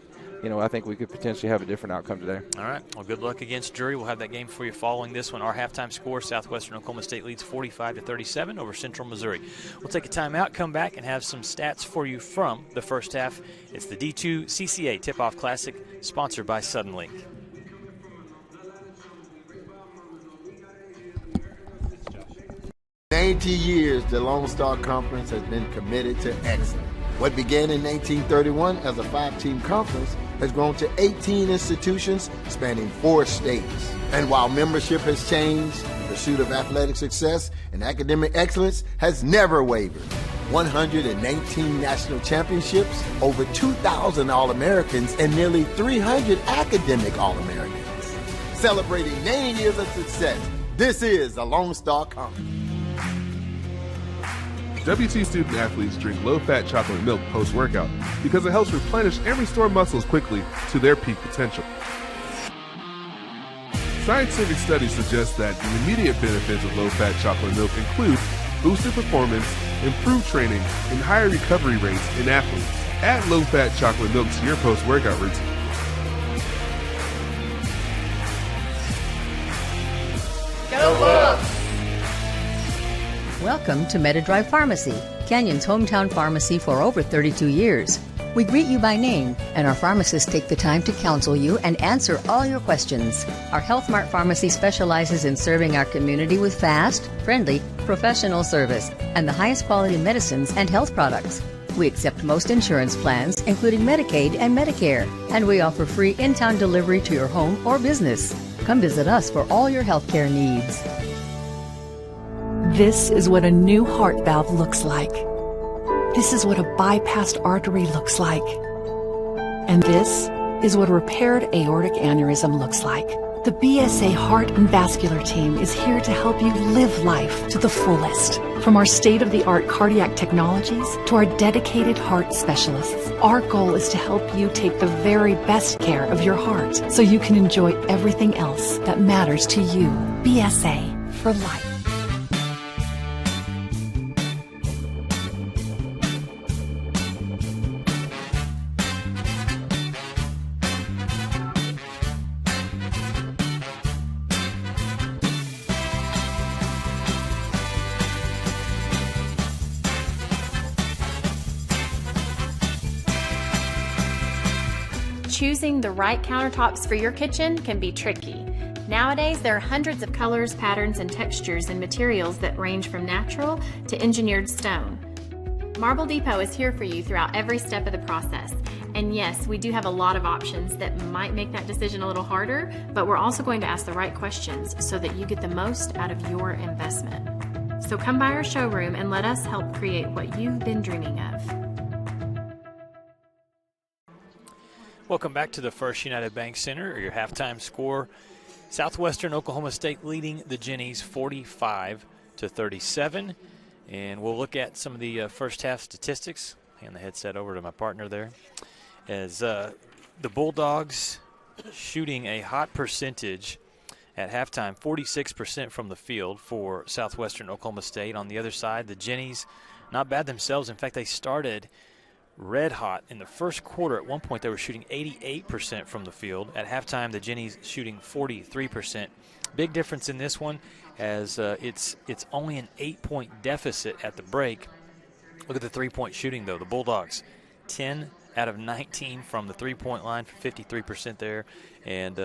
S12: I think we could potentially have a different outcome today.
S1: All right. Well, good luck against Drury. We'll have that game for you following this one. Our halftime score, Southwestern Oklahoma State leads 45-37 over Central Missouri. We'll take a timeout, come back, and have some stats for you from the first half. It's the D2CCA Tipoff Classic, sponsored by Suddenlink.
S14: For 90 years, the Lone Star Conference has been committed to excellence. What began in 1931 as a 5-team conference has grown to 18 institutions spanning 4 states. And while membership has changed, the pursuit of athletic success and academic excellence has never wavered. 119 national championships, over 2,000 All-Americans, and nearly 300 academic All-Americans. Celebrating 90 years of success, this is the Lone Star Conference.
S15: WT student athletes drink low-fat chocolate milk post-workout because it helps replenish and restore muscles quickly to their peak potential. Scientific studies suggest that the immediate benefits of low-fat chocolate milk include boosted performance, improved training, and higher recovery rates in athletes. Add low-fat chocolate milk to your post-workout routine.
S14: Go Bucks!
S3: Welcome to MetaDrive Pharmacy, Canyon's hometown pharmacy for over 32 years. We greet you by name, and our pharmacists take the time to counsel you and answer all your questions. Our Health Mart Pharmacy specializes in serving our community with fast, friendly, professional service and the highest quality medicines and health products. We accept most insurance plans, including Medicaid and Medicare, and we offer free in-town delivery to your home or business. Come visit us for all your healthcare needs.
S4: This is what a new heart valve looks like. This is what a bypassed artery looks like. And this is what a repaired aortic aneurysm looks like. The BSA Heart and Vascular Team is here to help you live life to the fullest. From our state-of-the-art cardiac technologies to our dedicated heart specialists, our goal is to help you take the very best care of your heart so you can enjoy everything else that matters to you. BSA for life.
S16: Choosing the right countertops for your kitchen can be tricky. Nowadays, there are hundreds of colors, patterns, and textures and materials that range from natural to engineered stone. Marble Depot is here for you throughout every step of the process. And yes, we do have a lot of options that might make that decision a little harder, but we're also going to ask the right questions so that you get the most out of your investment. So come by our showroom and let us help create what you've been dreaming of.
S1: Welcome back to the First United Bank Center. Your halftime score, Southwestern Oklahoma State leading the Jennies 45-37. And we'll look at some of the first half statistics. Hand the headset over to my partner there. As the Bulldogs shooting a hot percentage at halftime, 46% from the field for Southwestern Oklahoma State. On the other side, the Jennies, not bad themselves. In fact, they started red hot in the first quarter. At one point, they were shooting 88% from the field. At halftime, the Jennies shooting 43%. Big difference in this one, as it's only an 8-point deficit at the break. Look at the three-point shooting, though. The Bulldogs, 10 out of 19 from the three-point line for 53% there, and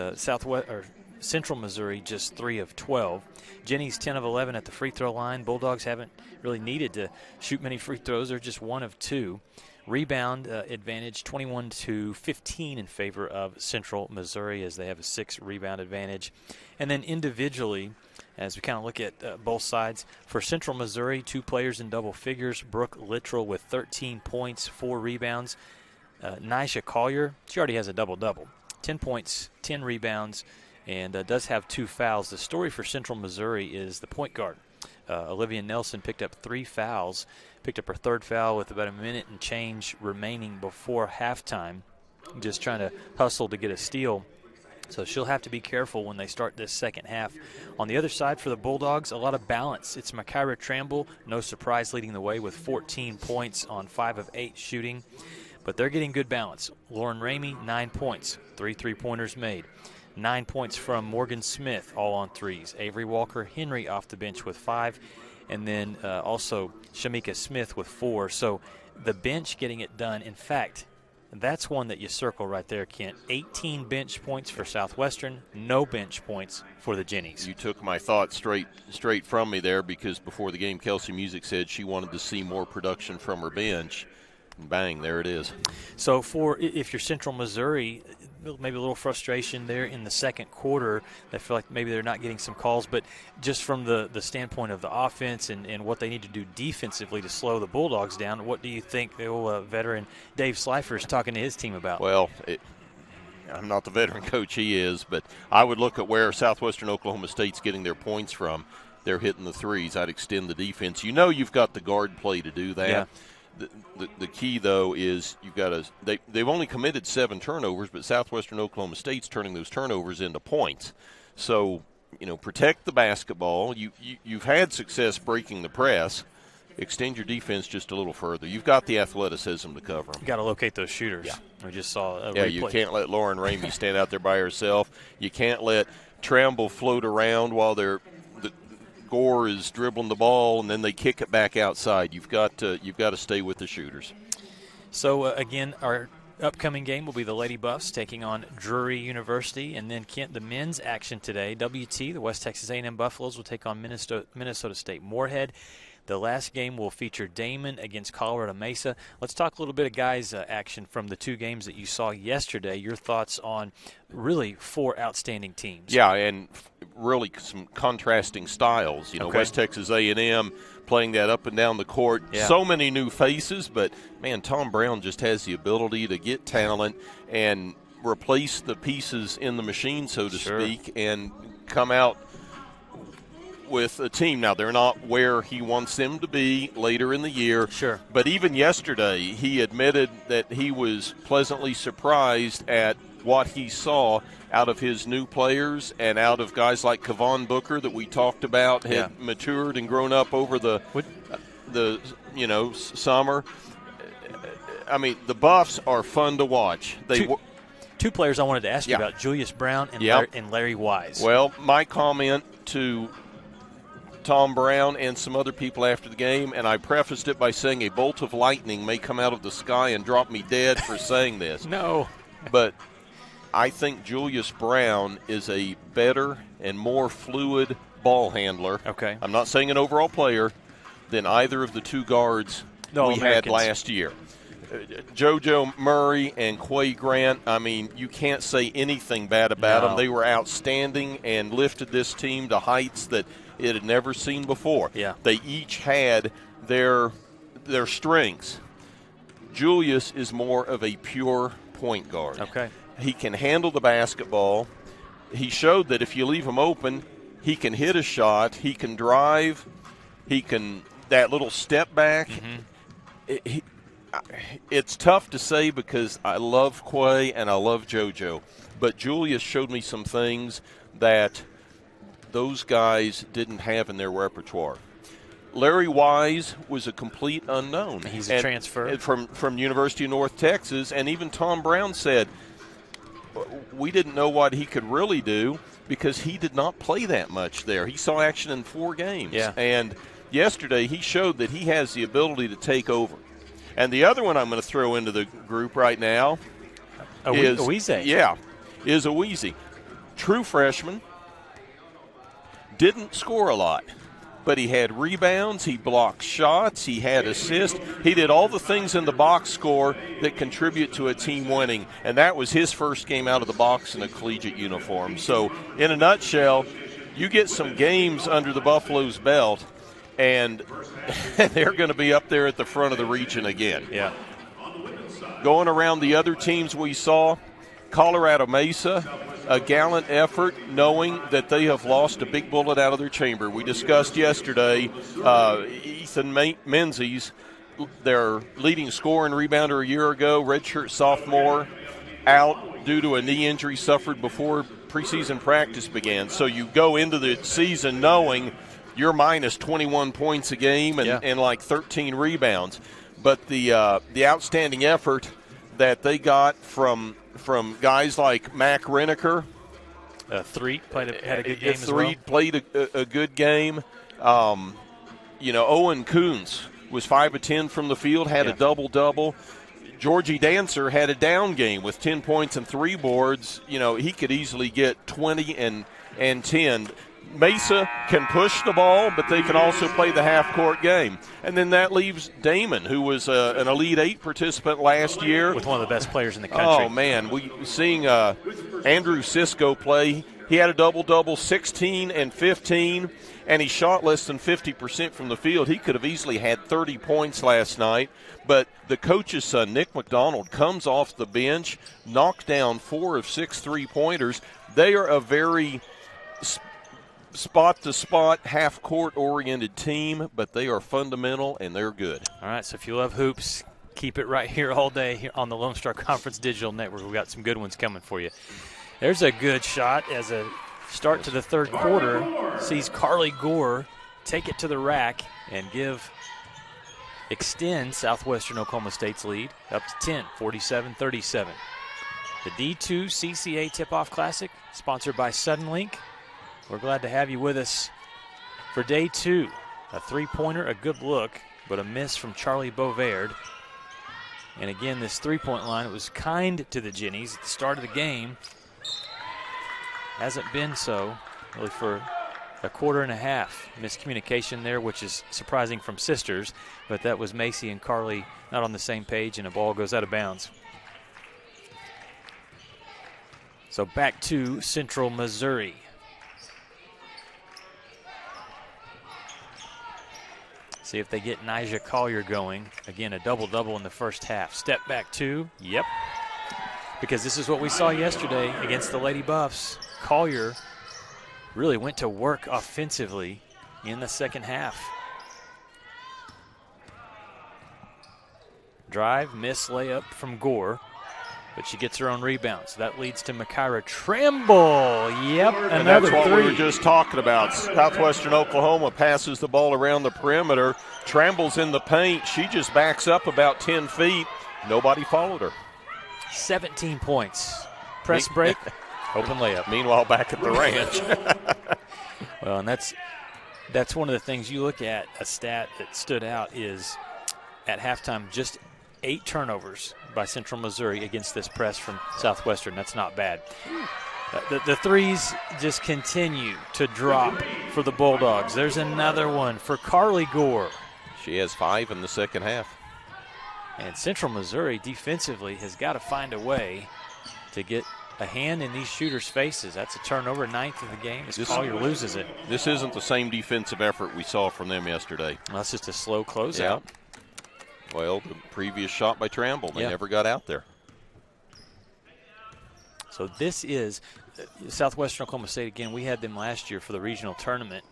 S1: Central Missouri just 3 of 12. Jennies 10 of 11 at the free throw line. Bulldogs haven't really needed to shoot many free throws. They're just 1 of 2. Rebound advantage 21-15 in favor of Central Missouri, as they have a 6 rebound advantage. And then individually, as we kind of look at both sides, for Central Missouri, 2 players in double figures. Brooke Littrell with 13 points, 4 rebounds. Nisha Collier, she already has a double-double. 10 points, 10 rebounds, and does have 2 fouls. The story for Central Missouri is the point guard. Olivia Nelson picked up 3 fouls, picked up her 3rd foul with about a minute and change remaining before halftime, just trying to hustle to get a steal. So she'll have to be careful when they start this second half. On the other side for the Bulldogs, a lot of balance. It's Makaira Tramble, no surprise, leading the way with 14 points on 5 of 8 shooting. But they're getting good balance. Lauren Ramey, 9 points, 3 3-pointers made. 9 points from Morgan Smith, all on threes. Avery Walker-Henry off the bench with 5. And then also Shamika Smith with 4. So the bench getting it done. In fact, that's one that you circle right there, Kent. 18 bench points for Southwestern, no bench points for the Jennies.
S2: You took my thought straight from me there, because before the game, Kelsey Music said she wanted to see more production from her bench. And bang, there it is.
S1: So if you're Central Missouri, maybe a little frustration there in the second quarter. They feel like maybe they're not getting some calls, but just from the standpoint of the offense and what they need to do defensively to slow the Bulldogs down, what do you think the old veteran Dave Slifer is talking to his team about?
S2: Well, I'm not the veteran coach he is, but I would look at where Southwestern Oklahoma State's getting their points from. They're hitting the threes. I'd extend the defense. You know you've got the guard play to do that.
S1: Yeah.
S2: The key, though, is you've got to they've only committed 7 turnovers, but Southwestern Oklahoma State's turning those turnovers into points. So, protect the basketball. You've had success breaking the press. Extend your defense just a little further. You've got the athleticism to cover them.
S1: You got to locate those shooters.
S2: Yeah.
S1: We just saw a
S2: Yeah,
S1: replay.
S2: you can't let Lauren Ramey stand out there by herself. You can't let Tramble float around while the Gore is dribbling the ball, and then they kick it back outside. You've got to stay with the shooters.
S1: So, again, our upcoming game will be the Lady Buffs taking on Drury University. And then, Kent, the men's action today, WT, the West Texas A&M Buffaloes, will take on Minnesota State Moorhead. The last game will feature Damon against Colorado Mesa. Let's talk a little bit of guys' action from the 2 games that you saw yesterday. Your thoughts on really 4 outstanding teams.
S2: Yeah, and really some contrasting styles.
S1: Okay.
S2: West Texas A&M playing that up and down the court.
S1: Yeah.
S2: So many new faces, but, man, Tom Brown just has the ability to get talent and replace the pieces in the machine, so to speak, and come out with a team. Now, they're not where he wants them to be later in the year.
S1: Sure.
S2: But even yesterday, he admitted that he was pleasantly surprised at what he saw out of his new players and out of guys like Kevon Booker that we talked about had matured and grown up over the summer. I mean, the Buffs are fun to watch.
S1: Two players I wanted to ask you about, Julius Brown and Larry Wise.
S2: Well, my comment to Tom Brown and some other people after the game, and I prefaced it by saying a bolt of lightning may come out of the sky and drop me dead for saying this.
S1: No.
S2: But I think Julius Brown is a better and more fluid ball handler.
S1: Okay.
S2: I'm not saying an overall player than either of the 2 guards we had last year. JoJo Murray and Quay Grant, I mean, you can't say anything bad about them. They were outstanding and lifted this team to heights that it had never seen before.
S1: Yeah.
S2: They each had their strengths. Julius is more of a pure point guard.
S1: Okay.
S2: He can handle the basketball. He showed that if you leave him open, he can hit a shot. He can drive. He can that little step back. It's tough to say because I love Quay and I love JoJo, but Julius showed me some things that those guys didn't have in their repertoire. Larry Wise was a complete unknown.
S1: He's a transfer
S2: from University of North Texas, and even Tom Brown said we didn't know what he could really do because he did not play that much there. He saw action in 4 games, and yesterday he showed that he has the ability to take over. And the other one I'm going to throw into the group right now is
S1: Owize.
S2: Yeah, is Owize. True freshman, didn't score a lot, but he had rebounds, he blocked shots, he had assists. He did all the things in the box score that contribute to a team winning, and that was his first game out of the box in a collegiate uniform. So in a nutshell, you get some games under the Buffalo's belt, and they're going to be up there at the front of the region again.
S1: Yeah.
S2: Going around the other teams we saw, Colorado Mesa, a gallant effort knowing that they have lost a big bullet out of their chamber. We discussed yesterday Ethan Menzies, their leading scorer and rebounder a year ago, redshirt sophomore, out due to a knee injury suffered before preseason practice began. So you go into the season knowing you're minus 21 points a game and like 13 rebounds. But the outstanding effort that they got from guys like Mac Reneker.
S1: Threet had a good game as well.
S2: Threet played a good game. Owen Coons was 5 of 10 from the field, had a double-double. Georgie Dancer had a down game with 10 points and 3 boards. He could easily get 20 and 10. Mesa can push the ball, but they can also play the half-court game. And then that leaves Damon, who was an Elite 8 participant last year.
S1: With one of the best players in the country.
S2: Oh, man. Seeing Andrew Sisko play, he had a double-double, 16 and 15, and he shot less than 50% from the field. He could have easily had 30 points last night. But the coach's son, Nick McDonald, comes off the bench, knocked down 4 of 6 3-pointers. They are a very spot-to-spot, half-court-oriented team, but they are fundamental, and they're good.
S1: All right, so if you love hoops, keep it right here all day here on the Lone Star Conference Digital Network. We've got some good ones coming for you. There's a good shot as a start to the third quarter. Sees Carly Gore take it to the rack and extend Southwestern Oklahoma State's lead up to 10, 47-37. The D2CCA Tipoff Classic, sponsored by Suddenlink. We're glad to have you with us for day 2. A 3-pointer, a good look, but a miss from Charlie Beauvard. And again, this 3-point line, it was kind to the Jennies at the start of the game. Hasn't been so really for a quarter and a half. Miscommunication there, which is surprising from sisters, but that was Macy and Carly not on the same page, and a ball goes out of bounds. So back to Central Missouri. See if they get Nijah Collier going. Again, a double-double in the first half. Step back 2. Yep. Because this is what we saw yesterday against the Lady Buffs. Collier really went to work offensively in the second half. Drive, miss layup from Gore, but she gets her own rebound. So that leads to Makira Trimble. Yep,
S2: and
S1: another
S2: that's what
S1: 3.
S2: we were just talking about. Southwestern Oklahoma passes the ball around the perimeter. Tramble's in the paint. She just backs up about 10 feet. Nobody followed her.
S1: 17 points. Press break, open layup.
S2: Meanwhile, back at the ranch.
S1: Well, and that's one of the things you look at. A stat that stood out is at halftime, just 8 turnovers by Central Missouri against this press from Southwestern. That's not bad. The threes just continue to drop for the Bulldogs. There's another one for Carly Gore.
S2: She has 5 in the second half.
S1: And Central Missouri defensively has got to find a way to get a hand in these shooters' faces. That's a turnover, 9th of the game as Collier loses it.
S2: This isn't the same defensive effort we saw from them yesterday.
S1: Well, that's just a slow closeout.
S2: Yeah. Well, the previous shot by Tramble, they never got out there.
S1: So this is Southwestern Oklahoma State. Again, we had them last year for the regional tournament.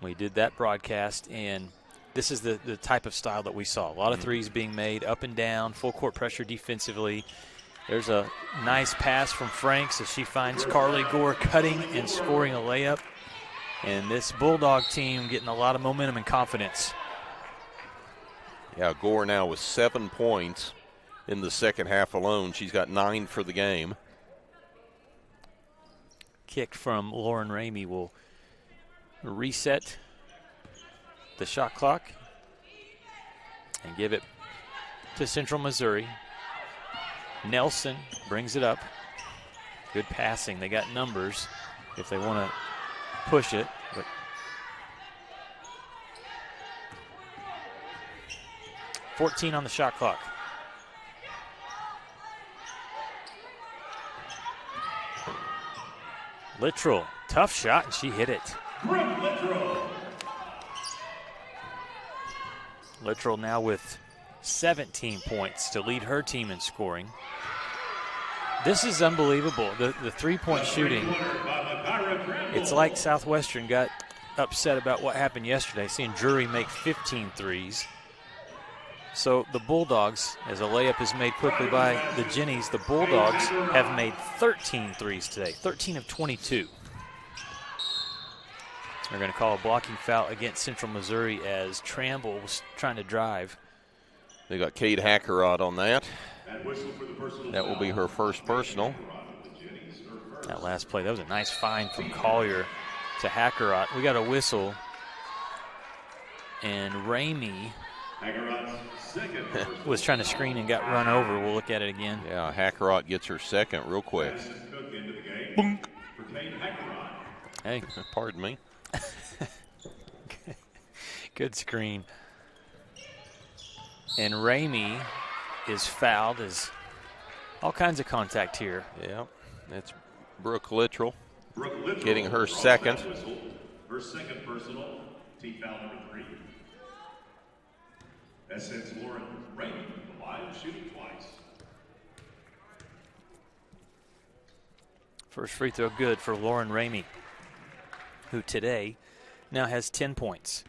S1: We did that broadcast, and this is the type of style that we saw. A lot of threes being made up and down, full court pressure defensively. There's a nice pass from Franks as she finds Carly Gore cutting and scoring a layup. And this Bulldog team getting a lot of momentum and confidence.
S2: Yeah, Gore now with 7 points in the second half alone. She's got 9 for the game.
S1: Kick from Lauren Ramey will reset the shot clock and give it to Central Missouri. Nelson brings it up. Good passing. They got numbers if they want to push it. But 14 on the shot clock. Littrell, tough shot, and she hit it. Littrell now with 17 points to lead her team in scoring. This is unbelievable, the three-point shooting. It's like Southwestern got upset about what happened yesterday, seeing Drury make 15 threes. So the Bulldogs, as a layup is made quickly by the Jennies, the Bulldogs have made 13 threes today, 13 of 22. They're going to call a blocking foul against Central Missouri as Tramble was trying to drive.
S2: They got Cade Hackerod on that. That will be her first personal.
S1: That last play, that was a nice find from Collier to Hackerod. We got a whistle. And Ramey was trying to screen and got run over. We'll look at it again.
S2: Yeah, Hackerod gets her second real quick. Boom.
S1: Hey.
S2: Pardon me.
S1: Good screen. And Ramey is fouled. As all kinds of contact here.
S2: Yeah, that's Brooke Littrell getting her second.
S5: Her second personal, team foul number 3. That sends Lauren Ramey to the line, shooting twice.
S1: First free throw good for Lauren Ramey, who today now has 10 points.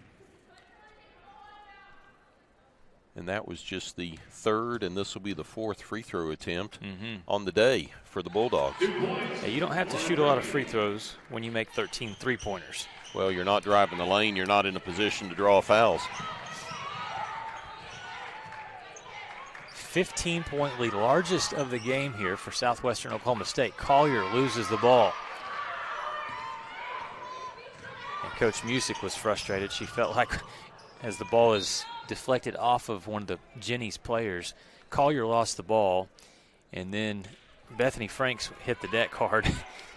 S2: And that was just the third, and this will be the fourth free throw attempt on the day for the Bulldogs.
S1: Hey, you don't have to shoot a lot of free throws when you make 13 three-pointers.
S2: Well, you're not driving the lane. You're not in a position to draw fouls.
S1: 15-point lead, largest of the game here for Southwestern Oklahoma State. Collier loses the ball. And Coach Music was frustrated. She felt like as the ball is deflected off of one of the Jennies players, Collier lost the ball, and then Bethany Franks hit the deck hard.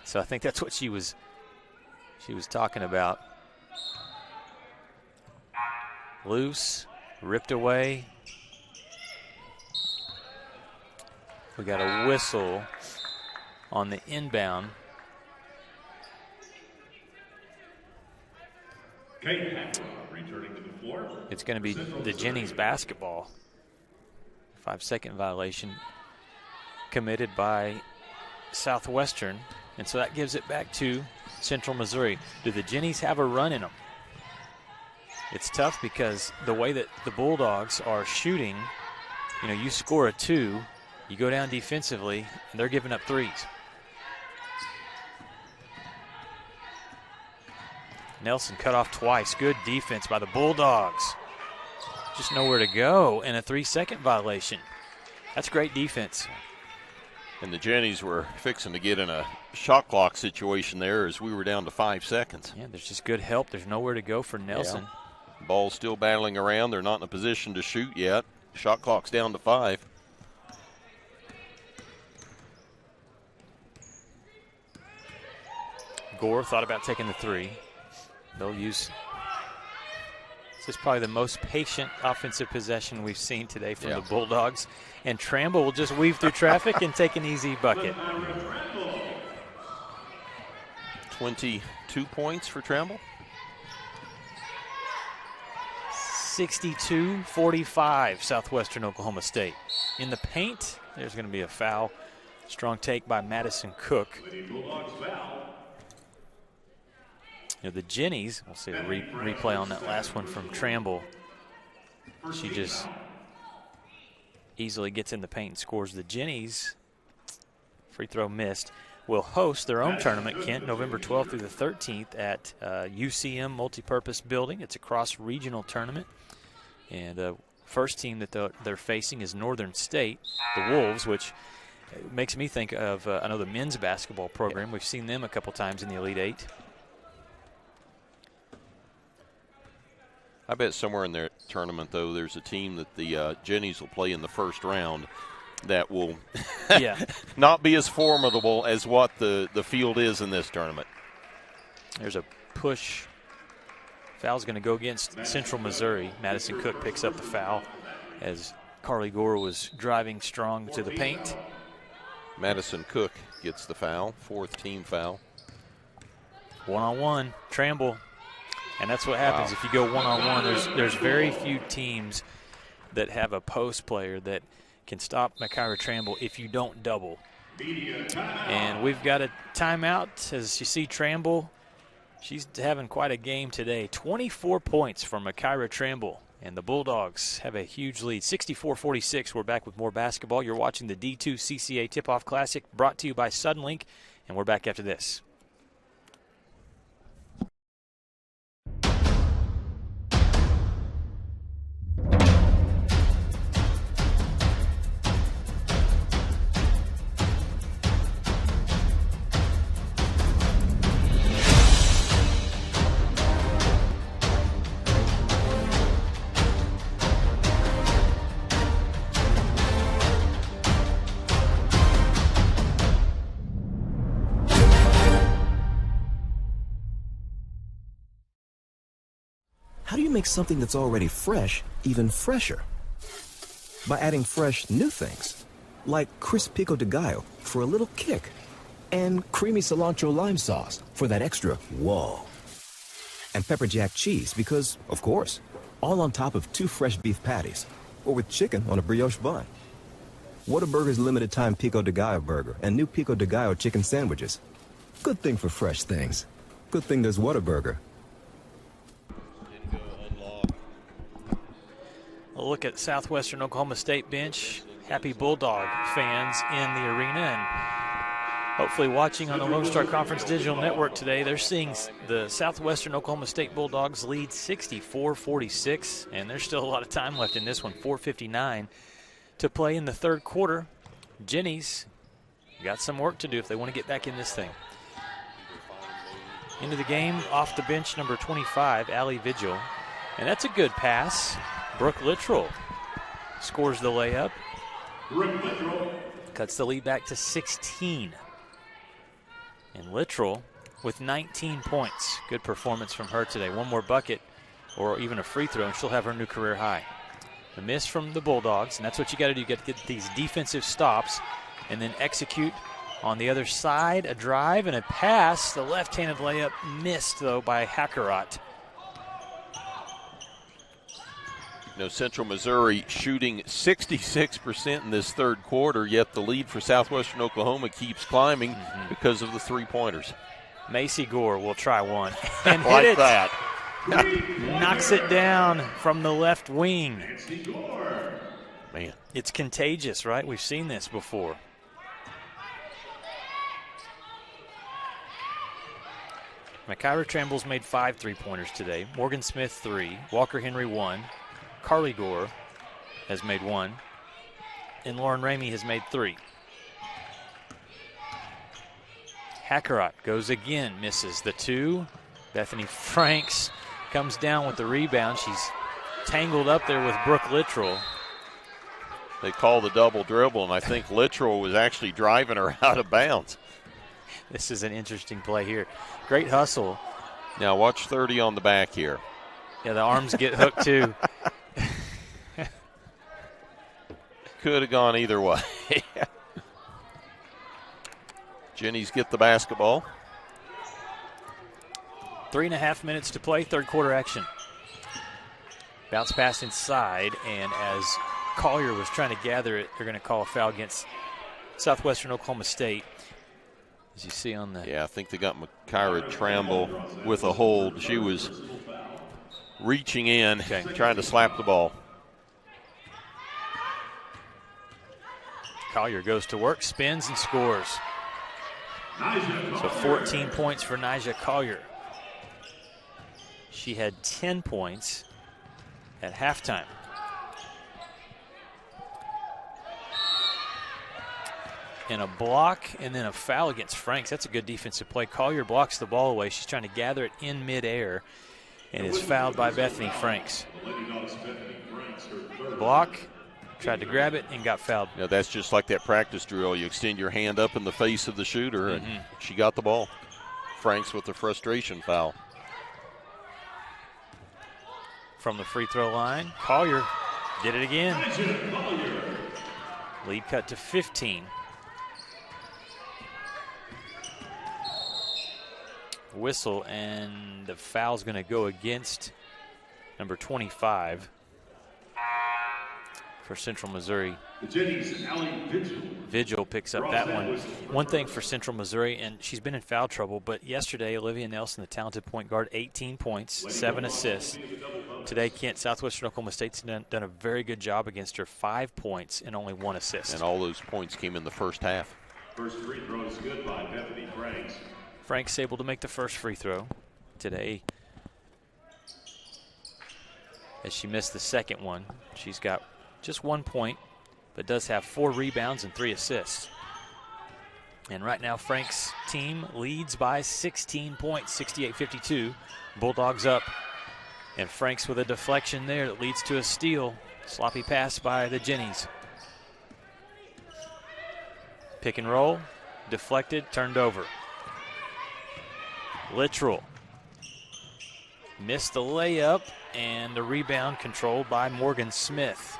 S1: So I think that's what she was talking about. Loose, ripped away. We got a whistle on the inbound.
S5: Returning to the floor.
S1: It's going to be the Jennies basketball. 5-second violation committed by Southwestern. And so that gives it back to Central Missouri. Do the Jennies have a run in them? It's tough because the way that the Bulldogs are shooting, you score a 2, you go down defensively, and they're giving up threes. Nelson cut off twice. Good defense by the Bulldogs. Just nowhere to go, and a 3-second violation. That's great defense.
S2: And the Jennies were fixing to get in a shot clock situation there as we were down to 5 seconds.
S1: Yeah, there's just good help. There's nowhere to go for Nelson.
S2: Yeah. Ball's still battling around. They're not in a position to shoot yet. Shot clock's down to 5. Gore
S1: thought about taking the 3. They'll use is probably the most patient offensive possession we've seen today from the Bulldogs. And Tramble will just weave through traffic and take an easy bucket.
S2: 22 points for Tramble.
S1: 62-45, Southwestern Oklahoma State. In the paint, there's going to be a foul. Strong take by Madison Cook. The Jennies, we'll see the replay on that last one from Tramble. She just easily gets in the paint and scores. The Jennies, free throw missed, will host their own tournament, Kent, November 12th through the 13th at UCM Multipurpose Building. It's a cross-regional tournament. And first team that they're facing is Northern State, the Wolves, which makes me think of another men's basketball program. We've seen them a couple times in the Elite Eight.
S2: I bet somewhere in their tournament, though, there's a team that the Jennies will play in the first round that will not be as formidable as what the field is in this tournament.
S1: There's a push. Foul's going to go against Central Missouri. Madison Cook picks up the foul as Carly Gore was driving strong to the paint.
S2: Madison Cook gets the foul, 4th team foul.
S1: One-on-one, Tramble. And that's what happens if you go one-on-one. There's very few teams that have a post player that can stop Makaira Tramble if you don't double. And we've got a timeout. As you see Tramble, she's having quite a game today. 24 points from Makaira Tramble. And the Bulldogs have a huge lead, 64-46. We're back with more basketball. You're watching the D2CCA Tipoff Classic, brought to you by Suddenlink. And we're back after this.
S17: How do you make something that's already fresh even fresher? By adding fresh new things, like crisp pico de gallo for a little kick, and creamy cilantro lime sauce for that extra whoa. And pepper jack cheese because, of course, all on top of 2 fresh beef patties, or with chicken on a brioche bun. Whataburger's limited time pico de gallo burger and new pico de gallo chicken sandwiches. Good thing for fresh things. Good thing there's Whataburger.
S1: A look at Southwestern Oklahoma State bench. Happy Bulldog fans in the arena and hopefully watching on the Lone Star Conference Digital Network today. They're seeing the Southwestern Oklahoma State Bulldogs lead 64-46, and there's still a lot of time left in this one, 4:59 to play in the third quarter. Jennies got some work to do if they want to get back in this thing. Into the game, off the bench, number 25, Allie Vigil. And that's a good pass. Brooke Littrell scores the layup. Cuts the lead back to 16. And Littrell with 19 points. Good performance from her today. One more bucket or even a free throw, and she'll have her new career high. The miss from the Bulldogs, and that's what you got to do. You got to get these defensive stops and then execute on the other side. A drive and a pass. The left-handed layup missed, though, by Hackerott.
S2: Central Missouri shooting 66% in this third quarter, yet the lead for Southwestern Oklahoma keeps climbing because of the three-pointers.
S1: Macy Gore will try one and
S2: like
S1: hit it.
S2: That.
S1: Knocks it down from the left wing.
S2: Man.
S1: It's contagious, right? We've seen this before. Makaira Tramble's made 5 3-pointers today. Morgan Smith 3, Walker Henry 1. Carly Gore has made 1, and Lauren Ramey has made 3. Hackerott goes again, misses the 2. Bethany Franks comes down with the rebound. She's tangled up there with Brooke Littrell.
S2: They call the double dribble, and I think Littrell was actually driving her out of bounds.
S1: This is an interesting play here. Great hustle.
S2: Now watch 30 on the back here.
S1: Yeah, the arms get hooked too.
S2: Could have gone either way. Jennies get the basketball.
S1: 3.5 minutes to play, third quarter action. Bounce pass inside, and as Collier was trying to gather it, they're going to call a foul against Southwestern Oklahoma State. As you see on the...
S2: Yeah, I think they got Kyra Tramble with a hold. She was reaching in, trying to slap the ball.
S1: Collier goes to work, spins, and scores. So 14 points for Nyjah Collier. She had 10 points at halftime. And a block and then a foul against Franks. That's a good defensive play. Collier blocks the ball away. She's trying to gather it in midair and is fouled by Bethany Franks. Block, tried to grab it and got fouled.
S2: Yeah, that's just like that practice drill. You extend your hand up in the face of the shooter, and she got the ball. Franks with the frustration foul.
S1: From the free throw line, Collier did it again. Lead cut to 15. Whistle, and the foul's going to go against number 25 for Central Missouri. Vigil picks up that one. One thing for Central Missouri, and she's been in foul trouble, but yesterday Olivia Nelson, the talented point guard, 18 points, 7 assists. Today, Southwestern Oklahoma State's done a very good job against her, 5 points and only 1 assist.
S2: And all those points came in the first half.
S5: First free throw is good by Bethany Franks.
S1: Franks able to make the first free throw today. As she missed the second one, she's got just 1 point, but does have 4 rebounds and 3 assists. And right now, Franks' team leads by 16 points, 68-52. Bulldogs up, and Franks with a deflection there that leads to a steal. Sloppy pass by the Jennies. Pick and roll, deflected, turned over. Littrell missed the layup, and the rebound controlled by Morgan Smith.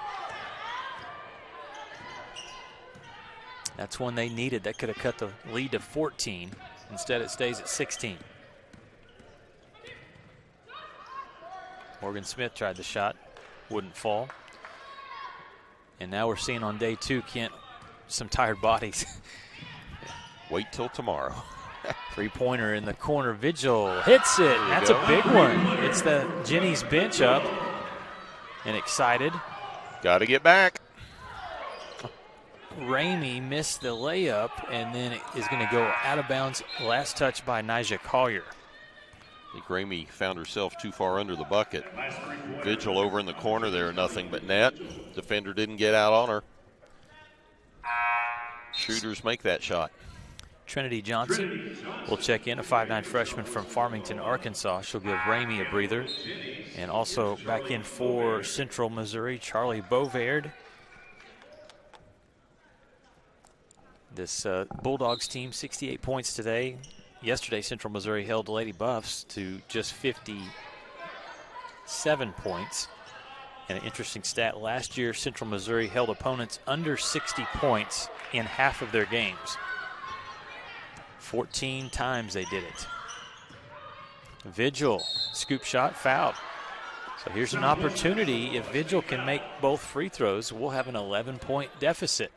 S1: That's one they needed. That could have cut the lead to 14. Instead, it stays at 16. Morgan Smith tried the shot, wouldn't fall. And now we're seeing on day 2, Kent, some tired bodies.
S2: Wait till tomorrow.
S1: Three-pointer in the corner. Vigil hits it. That's a big one. It's the Jennies bench up and excited.
S2: Got to get back.
S1: Ramey missed the layup, and then it is going to go out of bounds. Last touch by Nyjah Collier.
S2: I think Ramey found herself too far under the bucket. Vigil over in the corner there, nothing but net. Defender didn't get out on her. Shooters make that shot.
S1: Trinity Johnson will check in, a 5'9" freshman from Farmington, Arkansas. She'll give Ramey a breather. And also back in for Central Missouri, Charlie Bovaird. This Bulldogs team, 68 points today. Yesterday, Central Missouri held Lady Buffs to just 57 points. And an interesting stat, last year Central Missouri held opponents under 60 points in half of their games. 14 times they did it. Vigil, scoop shot, fouled. So here's an opportunity. If Vigil can make both free throws, we'll have an 11-point deficit.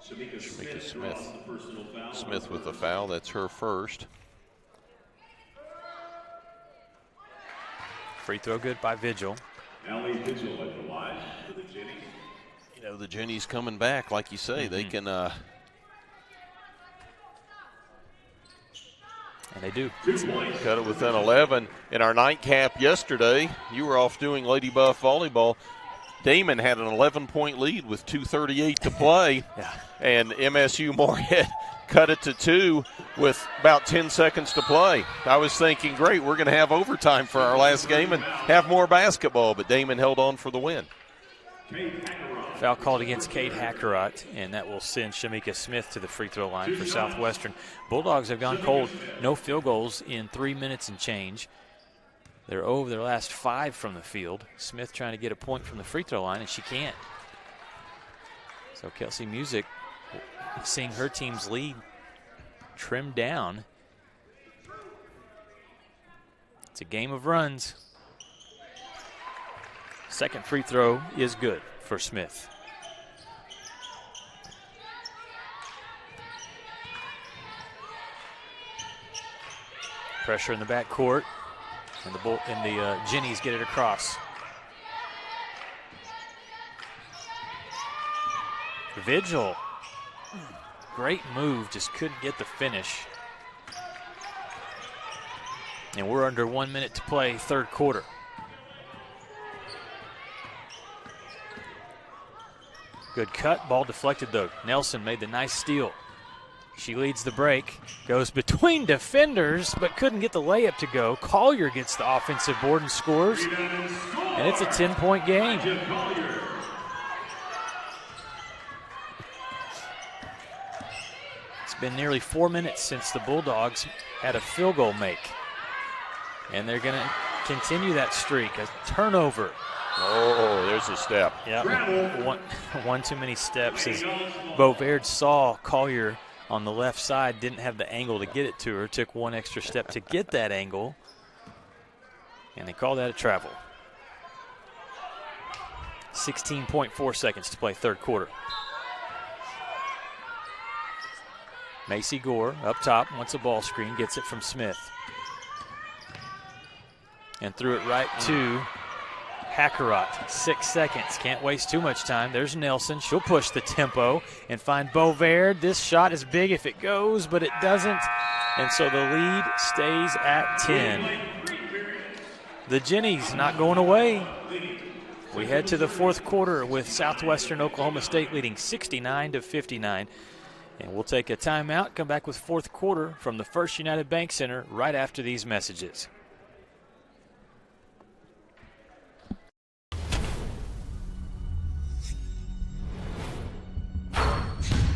S2: Shamika Smith with the foul. That's her first.
S1: Free throw good by Vigil.
S5: Vigil at the line for the Jennies.
S2: You know, the Jennies coming back, like you say. They can
S1: and they do.
S2: Cut it within 11. In our nightcap yesterday, you were off doing Lady Buff volleyball. Damon had an 11-point lead with 2:38 to play.
S1: Yeah.
S2: And MSU Moorhead cut it to 2 with about 10 seconds to play. I was thinking, great, we're going to have overtime for our last game and have more basketball, but Damon held on for the win.
S1: Foul called against Cade Hackerott, and that will send Shamika Smith to the free throw line for Southwestern. Bulldogs have gone cold. No field goals in 3 minutes and change. They're over their last 5 from the field. Smith trying to get a point from the free throw line, and she can't. So Kelsey Music seeing her team's lead trimmed down. It's a game of runs. Second free throw is good for Smith. Pressure in the backcourt, and the Jennies get it across. Vigil, great move, just couldn't get the finish. And we're under 1 minute to play, third quarter. Good cut, ball deflected though. Nelson made the nice steal. She leads the break, goes between defenders, but couldn't get the layup to go. Collier gets the offensive board and scores, and it's a 10-point game. It's been nearly 4 minutes since the Bulldogs had a field goal make, and they're going to continue that streak. A turnover.
S2: Oh, there's a step.
S1: Yeah, one too many steps as Beauverde saw Collier on the left side, didn't have the angle to get it to her, took one extra step to get that angle, and they call that a travel. 16.4 seconds to play third quarter. Macy Gore up top, wants a ball screen, gets it from Smith. And threw it right to Hackerott. 6 seconds, can't waste too much time. There's Nelson, she'll push the tempo and find Beauverde. This shot is big if it goes, but it doesn't. And so the lead stays at 10. The Jennies not going away. We head to the fourth quarter with Southwestern Oklahoma State leading 69-59. And we'll take a timeout, come back with fourth quarter from the First United Bank Center right after these messages.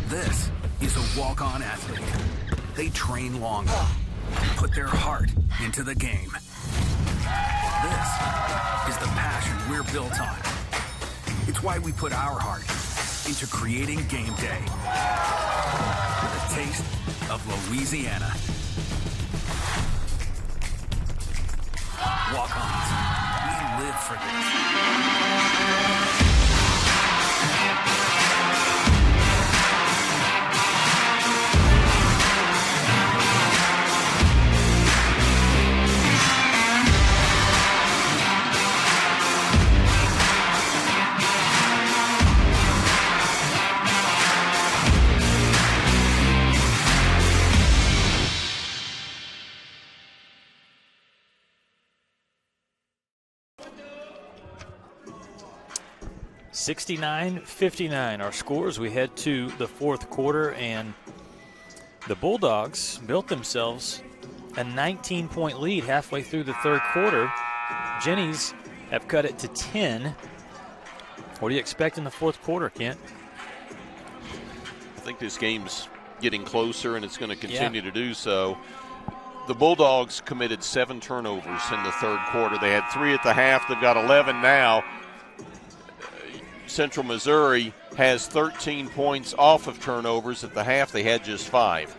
S13: This is a walk-on athlete. They train longer, put their heart into the game. This is the passion we're built on. It's why we put our heart into creating game day with a taste of Louisiana. Walk-ons, we live for this.
S1: (69-59) our scores. We head to the fourth quarter, and the Bulldogs built themselves a 19-point lead halfway through the third quarter. Jennies have cut it to 10. What do you expect in the fourth quarter, Kent?
S2: I think this game's getting closer, and it's going to continue to do so. The Bulldogs committed 7 turnovers in the third quarter. They had 3 at the half. They've got 11 now. Central Missouri has 13 points off of turnovers. At the half, they had just 5.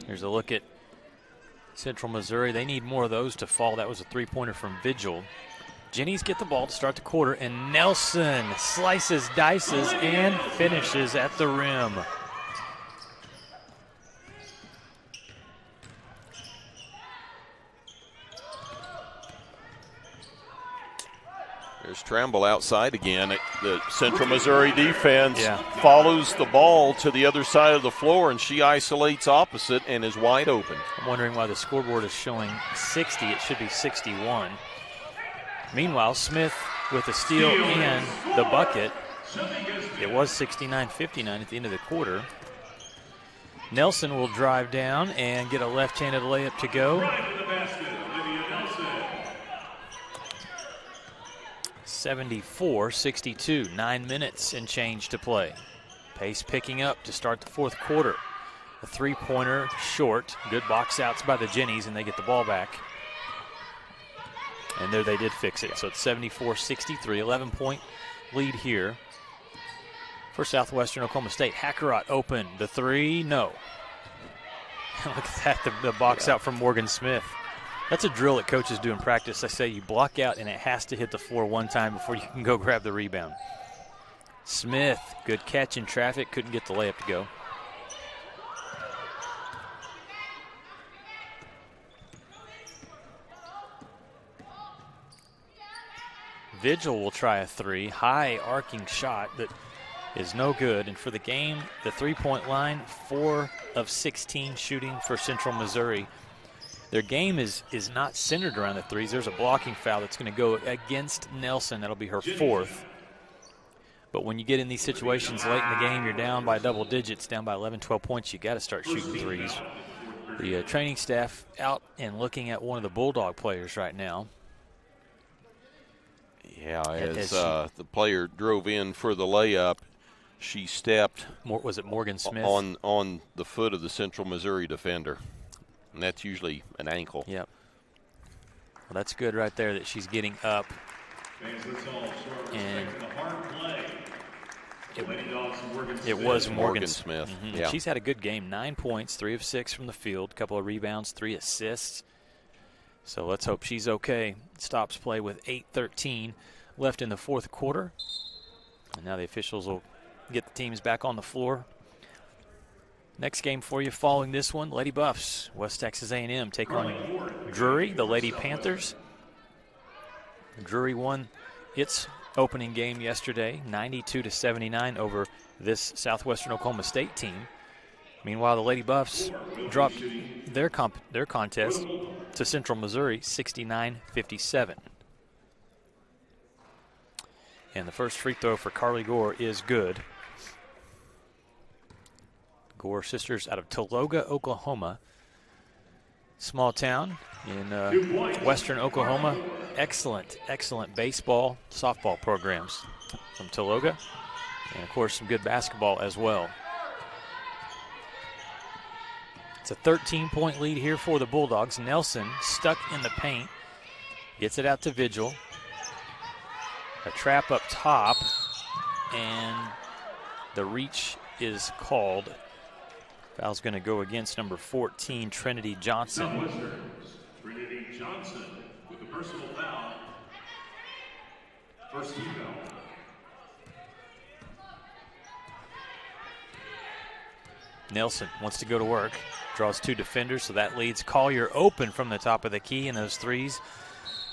S1: Here's a look at Central Missouri. They need more of those to fall. That was a three-pointer from Vigil. Jennies get the ball to start the quarter, and Nelson slices, dices, and finishes at the rim.
S2: There's Tramble outside again. The Central Missouri defense follows the ball to the other side of the floor, and she isolates opposite and is wide open.
S1: I'm wondering why the scoreboard is showing 60. It should be 61. Meanwhile, Smith with the steal and the bucket. It was 69-59 at the end of the quarter. Nelson will drive down and get a left-handed layup to go. 74-62, 9 minutes and change to play. Pace picking up to start the fourth quarter. A three-pointer short. Good box outs by the Jennies, and they get the ball back. And there they did fix it. So it's 74-63, 11-point lead here for Southwestern Oklahoma State. Hackerott open. The three, no. Look at that, the box out from Morgan Smith. That's a drill that coaches do in practice. I say you block out, and it has to hit the floor one time before you can go grab the rebound. Smith, good catch in traffic. Couldn't get the layup to go. Vigil will try a three. High arcing shot that is no good. And for the game, the three-point line, 4 of 16 shooting for Central Missouri. Their game is not centered around the threes. There's a blocking foul that's going to go against Nelson. That'll be her 4th. But when you get in these situations late in the game, you're down by double digits, down by 11, 12 points, you got to start shooting threes. The training staff out and looking at one of the Bulldog players right now.
S2: Yeah, as the player drove in for the layup, she stepped.
S1: Was it Morgan Smith?
S2: On the foot of the Central Missouri defender. And that's usually an ankle.
S1: Yep. Well, that's good right there that she's getting up. And it was Morgan
S2: Smith.
S1: Mm-hmm.
S2: Yeah.
S1: She's had a good game. 9 points, 3 of 6 from the field, a couple of rebounds, 3 assists. So let's hope she's okay. Stops play with 8:13 left in the fourth quarter. And now the officials will get the teams back on the floor. Next game for you following this one, Lady Buffs, West Texas A&M take on Drury, the Lady Panthers. Drury won its opening game yesterday, 92-79 over this Southwestern Oklahoma State team. Meanwhile, the Lady Buffs dropped their contest to Central Missouri, 69-57. And the first free throw for Carly Gore is good. Gore sisters out of Tologa, Oklahoma. Small town in western Oklahoma. Excellent baseball, softball programs from Tologa. And, of course, some good basketball as well. It's a 13-point lead here for the Bulldogs. Nelson stuck in the paint. Gets it out to Vigil. A trap up top. And the reach is called. Foul's going to go against number 14, Trinity Johnson.
S5: Trinity Johnson with the personal foul. First team foul.
S1: Nelson wants to go to work. Draws 2 defenders, so that leads Collier open from the top of the key, and those threes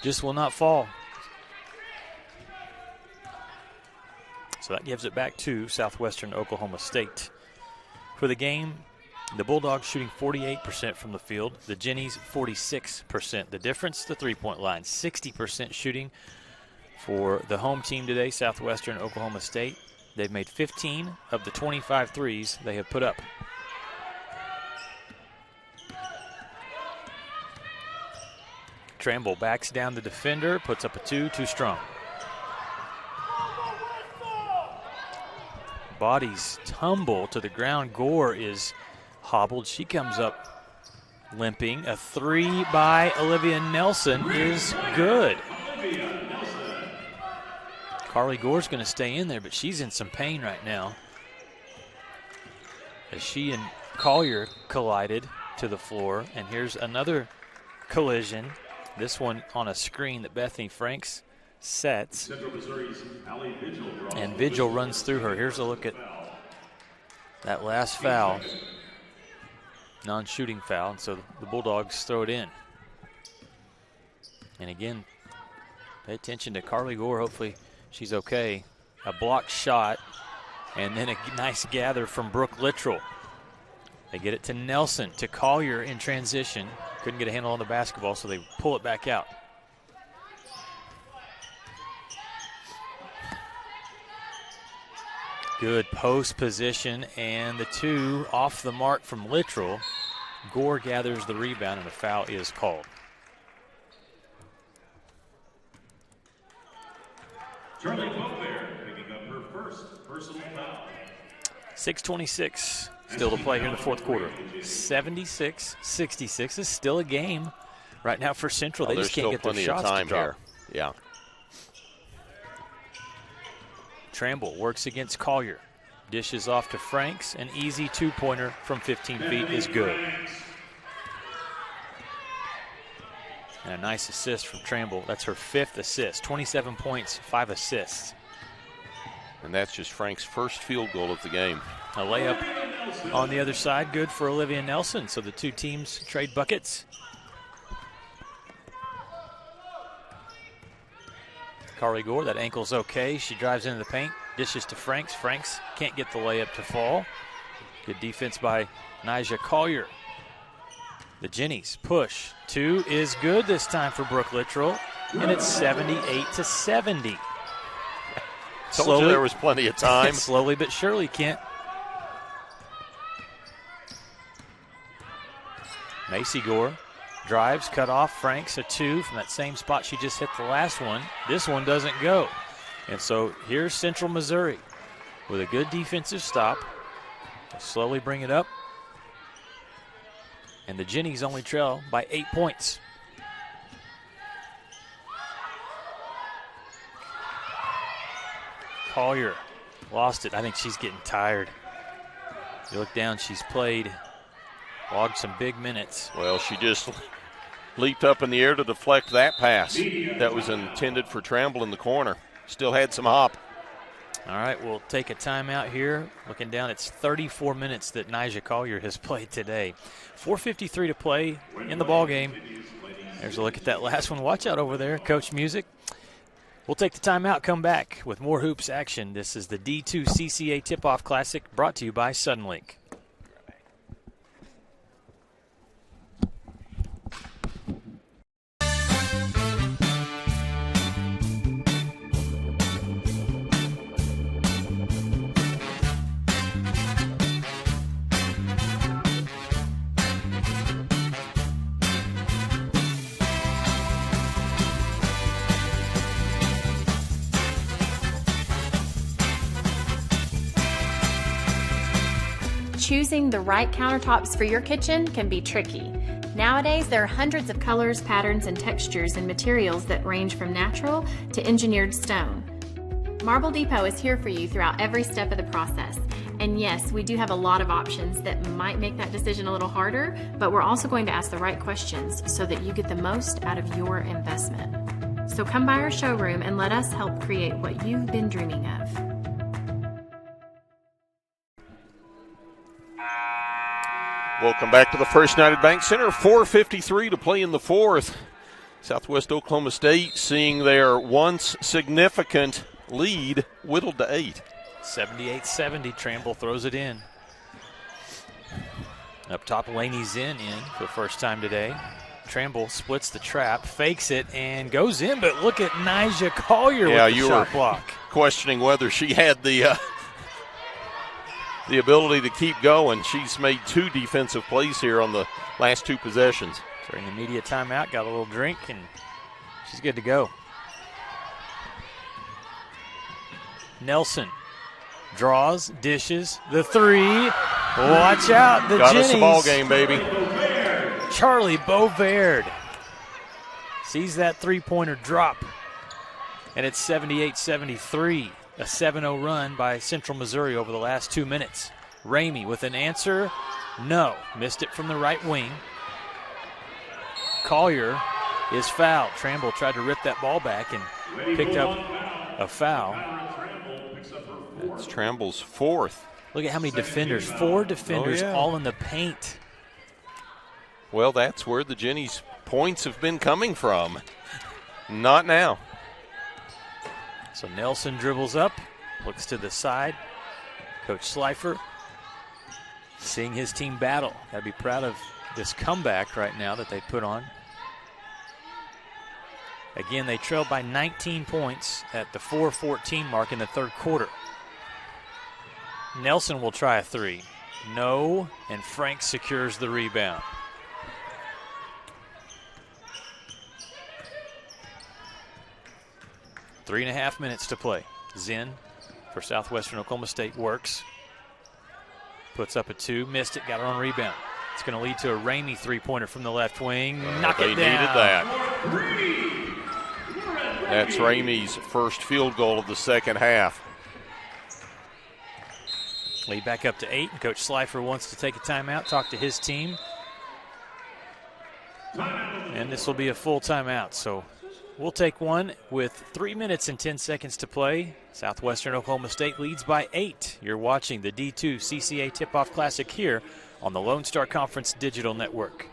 S1: just will not fall. So that gives it back to Southwestern Oklahoma State. For the game, the Bulldogs shooting 48% from the field. The Jennies 46%. The difference, the three-point line. 60% shooting for the home team today, Southwestern Oklahoma State. They've made 15 of the 25 threes they have put up. Tramble backs down the defender, puts up a 2, too strong. Bodies tumble to the ground. Gore is hobbled. She comes up limping. A 3 by Olivia Nelson is good. Carly Gore's going to stay in there, but she's in some pain right now as she and Collier collided to the floor. And here's another collision. This one on a screen that Bethany Franks sets. And Vigil runs through her. Here's a look at that last foul. Non-shooting foul, and so the Bulldogs throw it in. And again, pay attention to Carly Gore. Hopefully she's okay. A blocked shot, and then a nice gather from Brooke Littrell. They get it to Nelson, to Collier in transition. Couldn't get a handle on the basketball, so they pull it back out. Good post position, and the 2 off the mark from Littrell. Gore gathers the rebound, and a foul is called.
S5: Charlie Beaufair picking up her first personal foul.
S1: 6:26 still to play here in the fourth quarter. 76-66 is still a game right now for Central. They just can't get their shots to drop.
S2: Here. Yeah.
S1: Tramble works against Collier. Dishes off to Franks. An easy two-pointer from 15 feet is good. And a nice assist from Tramble. That's her 5th assist. 27 points, 5 assists.
S2: And that's just Frank's first field goal of the game.
S1: A layup on the other side, good for Olivia Nelson. So the two teams trade buckets. Carly Gore, that ankle's okay. She drives into the paint, dishes to Franks. Franks can't get the layup to fall. Good defense by Nyjah Collier. The Jennies push. 2 is good this time for Brooke Littrell, and it's 78-70.
S2: Told you there was plenty of time.
S1: Slowly but surely, Kent. Macy Gore drives, cut off. Franks a 2 from that same spot she just hit the last one. This one doesn't go. And so here's Central Missouri with a good defensive stop. They'll slowly bring it up. And the Jennies only trail by 8 points. Collier lost it. I think she's getting tired. You look down, she's logged some big minutes.
S2: Well, she just leaped up in the air to deflect that pass that was intended for Tramble in the corner. Still had some hop.
S1: All right, we'll take a timeout here. Looking down, it's 34 minutes that Nyjah Collier has played today. 4:53 to play in the ball game. There's a look at that last one. Watch out over there, Coach Music. We'll take the timeout, come back with more hoops action. This is the D2CCA Tipoff Classic brought to you by Suddenlink.
S16: Choosing the right countertops for your kitchen can be tricky. Nowadays, there are hundreds of colors, patterns, and textures and materials that range from natural to engineered stone. Marble Depot is here for you throughout every step of the process. And yes, we do have a lot of options that might make that decision a little harder, but we're also going to ask the right questions so that you get the most out of your investment. So come by our showroom and let us help create what you've been dreaming of.
S2: Welcome back to the First United Bank Center. 4:53 to play in the fourth. Southwest Oklahoma State seeing their once significant lead whittled to 8.
S1: 78-70, Tramble throws it in. Up top, Laney Zinn in for the first time today. Tramble splits the trap, fakes it, and goes in, but look at Nyjah Collier with the shot block.
S2: Questioning whether she had the ability to keep going. She's made 2 defensive plays here on the last 2 possessions.
S1: During the media timeout, got a little drink, and she's good to go. Nelson draws, dishes, the 3. Watch out, the
S2: Got
S1: Jennies.
S2: us a ball game, baby.
S1: Charlie Beaufair sees that three-pointer drop, and it's 78-73. A 7-0 run by Central Missouri over the last 2 minutes. Ramey with an answer. No. Missed it from the right wing. Collier is fouled. Tramble tried to rip that ball back and picked up a foul.
S2: It's Tramble's 4th.
S1: Look at how many defenders. 4 defenders all in the paint.
S2: Well, that's where the Jennies' points have been coming from. Not now.
S1: So Nelson dribbles up, looks to the side. Coach Slifer seeing his team battle. Got to be proud of this comeback right now that they put on. Again, they trailed by 19 points at the 4:14 mark in the third quarter. Nelson will try a 3. No, and Frank secures the rebound. 3.5 minutes to play. Zinn for Southwestern Oklahoma State works. Puts up a 2, missed it, got it on rebound. It's going to lead to a Ramey three-pointer from the left wing. Knock it down.
S2: They needed that. That's Ramey's first field goal of the second half.
S1: Lead back up to 8. Coach Slifer wants to take a timeout, talk to his team. And this will be a full timeout. So we'll take one with 3 minutes and 10 seconds to play. Southwestern Oklahoma State leads by 8. You're watching the D2CCA Tipoff Classic here on the Lone Star Conference Digital Network.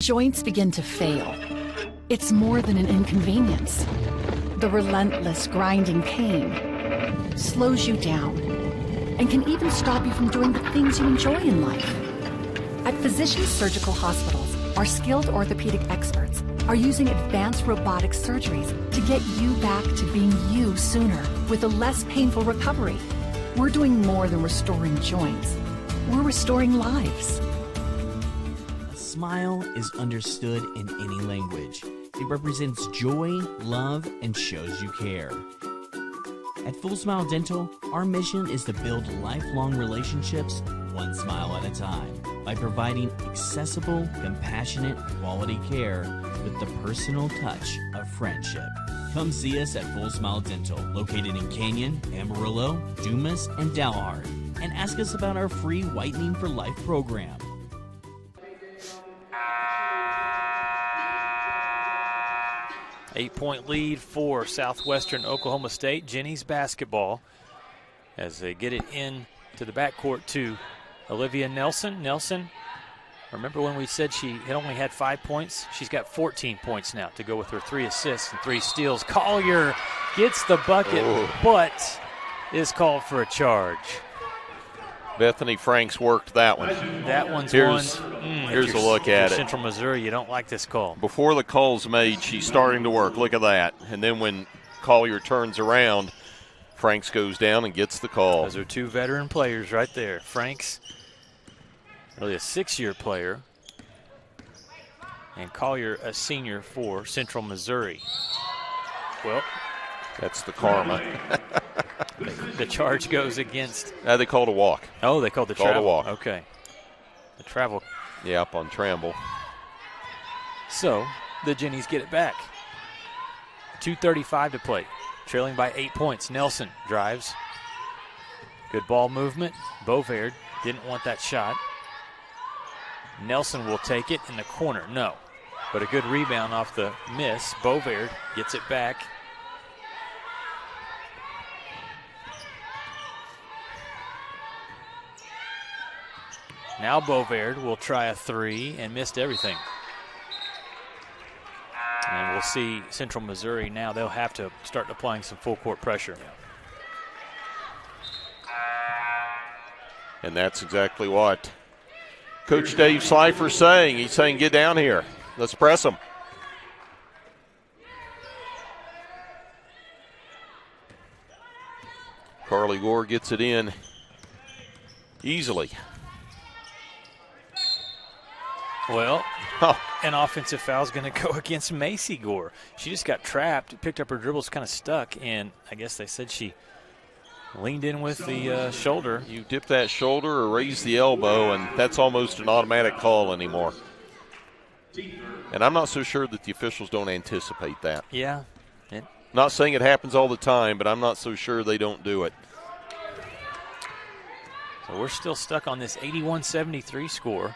S4: Joints begin to fail. It's more than an inconvenience. The relentless grinding pain slows you down and can even stop you from doing the things you enjoy in life. At Physicians Surgical Hospitals, our skilled orthopedic experts are using advanced robotic surgeries to get you back to being you sooner with a less painful recovery. We're doing more than restoring joints. We're restoring lives.
S6: A smile is understood in any language. It represents joy, love, and shows you care. At Full Smile Dental, our mission is to build lifelong relationships one smile at a time by providing accessible, compassionate, quality care with the personal touch of friendship. Come see us at Full Smile Dental, located in Canyon, Amarillo, Dumas, and Dalhart, and ask us about our free Whitening for Life program.
S1: Eight-point lead for Southwestern Oklahoma State. Jennies basketball as they get it in to the backcourt to Olivia Nelson. Nelson, remember when we said she had only had 5 points? She's got 14 points now to go with her 3 assists and 3 steals. Collier gets the bucket, but is called for a charge.
S2: Bethany Franks worked that one.
S1: That one's
S2: here's a look at it.
S1: Central Missouri, you don't like this call.
S2: Before the call's made, she's starting to work. Look at that. And then when Collier turns around, Franks goes down and gets the call.
S1: Those are 2 veteran players right there. Franks, really a 6-year player, and Collier, a senior for Central Missouri. Well,
S2: that's the karma.
S1: The charge goes against.
S2: They called a walk.
S1: Oh, they called the travel.
S2: A walk.
S1: Okay. The travel.
S2: Yeah, up on Tramble.
S1: So the Jennies get it back. 2:35 to play. Trailing by 8 points. Nelson drives. Good ball movement. Bovaird didn't want that shot. Nelson will take it in the corner. No. But a good rebound off the miss. Bovaird gets it back. Now Bovaird will try a 3 and missed everything. And we'll see Central Missouri now. They'll have to start applying some full court pressure.
S2: And that's exactly what Coach Dave Slifer's saying. He's saying, get down here. Let's press them. Carly Gore gets it in easily.
S1: Well, an offensive foul is going to go against Macy Gore. She just got trapped, picked up her dribbles, kind of stuck, and I guess they said she leaned in with the shoulder.
S2: You dip that shoulder or raise the elbow, and that's almost an automatic call anymore. And I'm not so sure that the officials don't anticipate that.
S1: Yeah.
S2: Not saying it happens all the time, but I'm not so sure they don't do it.
S1: So we're still stuck on this 81-73 score.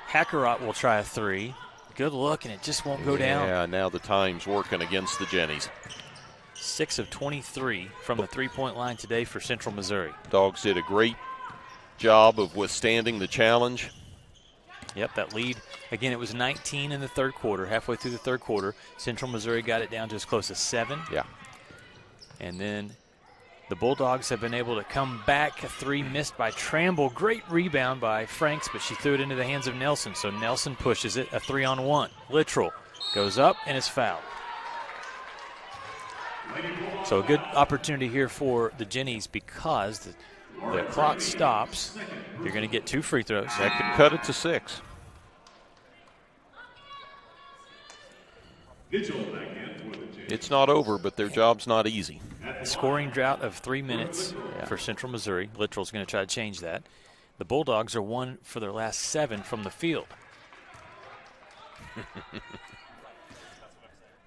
S1: Hackerott will try a 3. Good look, and it just won't go down.
S2: Yeah, now the time's working against the Jennies.
S1: 6 of 23 from the three-point line today for Central Missouri.
S2: Dogs did a great job of withstanding the challenge.
S1: Yep, that lead. Again, it was 19 in the third quarter. Halfway through the third quarter, Central Missouri got it down to as close as 7.
S2: Yeah.
S1: And then the Bulldogs have been able to come back. A 3 missed by Tramble. Great rebound by Franks, but she threw it into the hands of Nelson. So Nelson pushes it. A 3-on-1. Littrell goes up and is fouled. So a good opportunity here for the Jennies because the clock stops. You're going to get 2 free throws.
S2: That could cut it to 6. It's not over, but their job's not easy.
S1: Scoring drought of 3 minutes for Central Missouri. Littrell's going to try to change that. The Bulldogs are 1 for their last 7 from the field.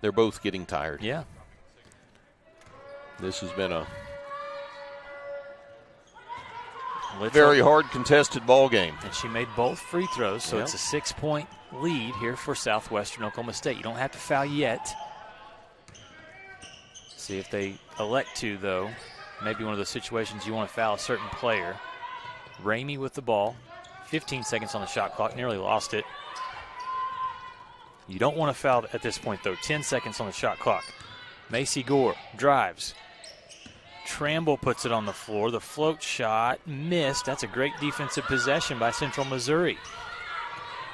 S2: They're both getting tired.
S1: Yeah.
S2: This has been a very hard contested ball game.
S1: And she made both free throws, so it's a 6-point lead here for Southwestern Oklahoma State. You don't have to foul yet. See if they elect to, though. Maybe one of those situations you want to foul a certain player. Ramey with the ball. 15 seconds on the shot clock. Nearly lost it. You don't want to foul at this point, though. 10 seconds on the shot clock. Macy Gore drives. Tramble puts it on the floor. The float shot missed. That's a great defensive possession by Central Missouri.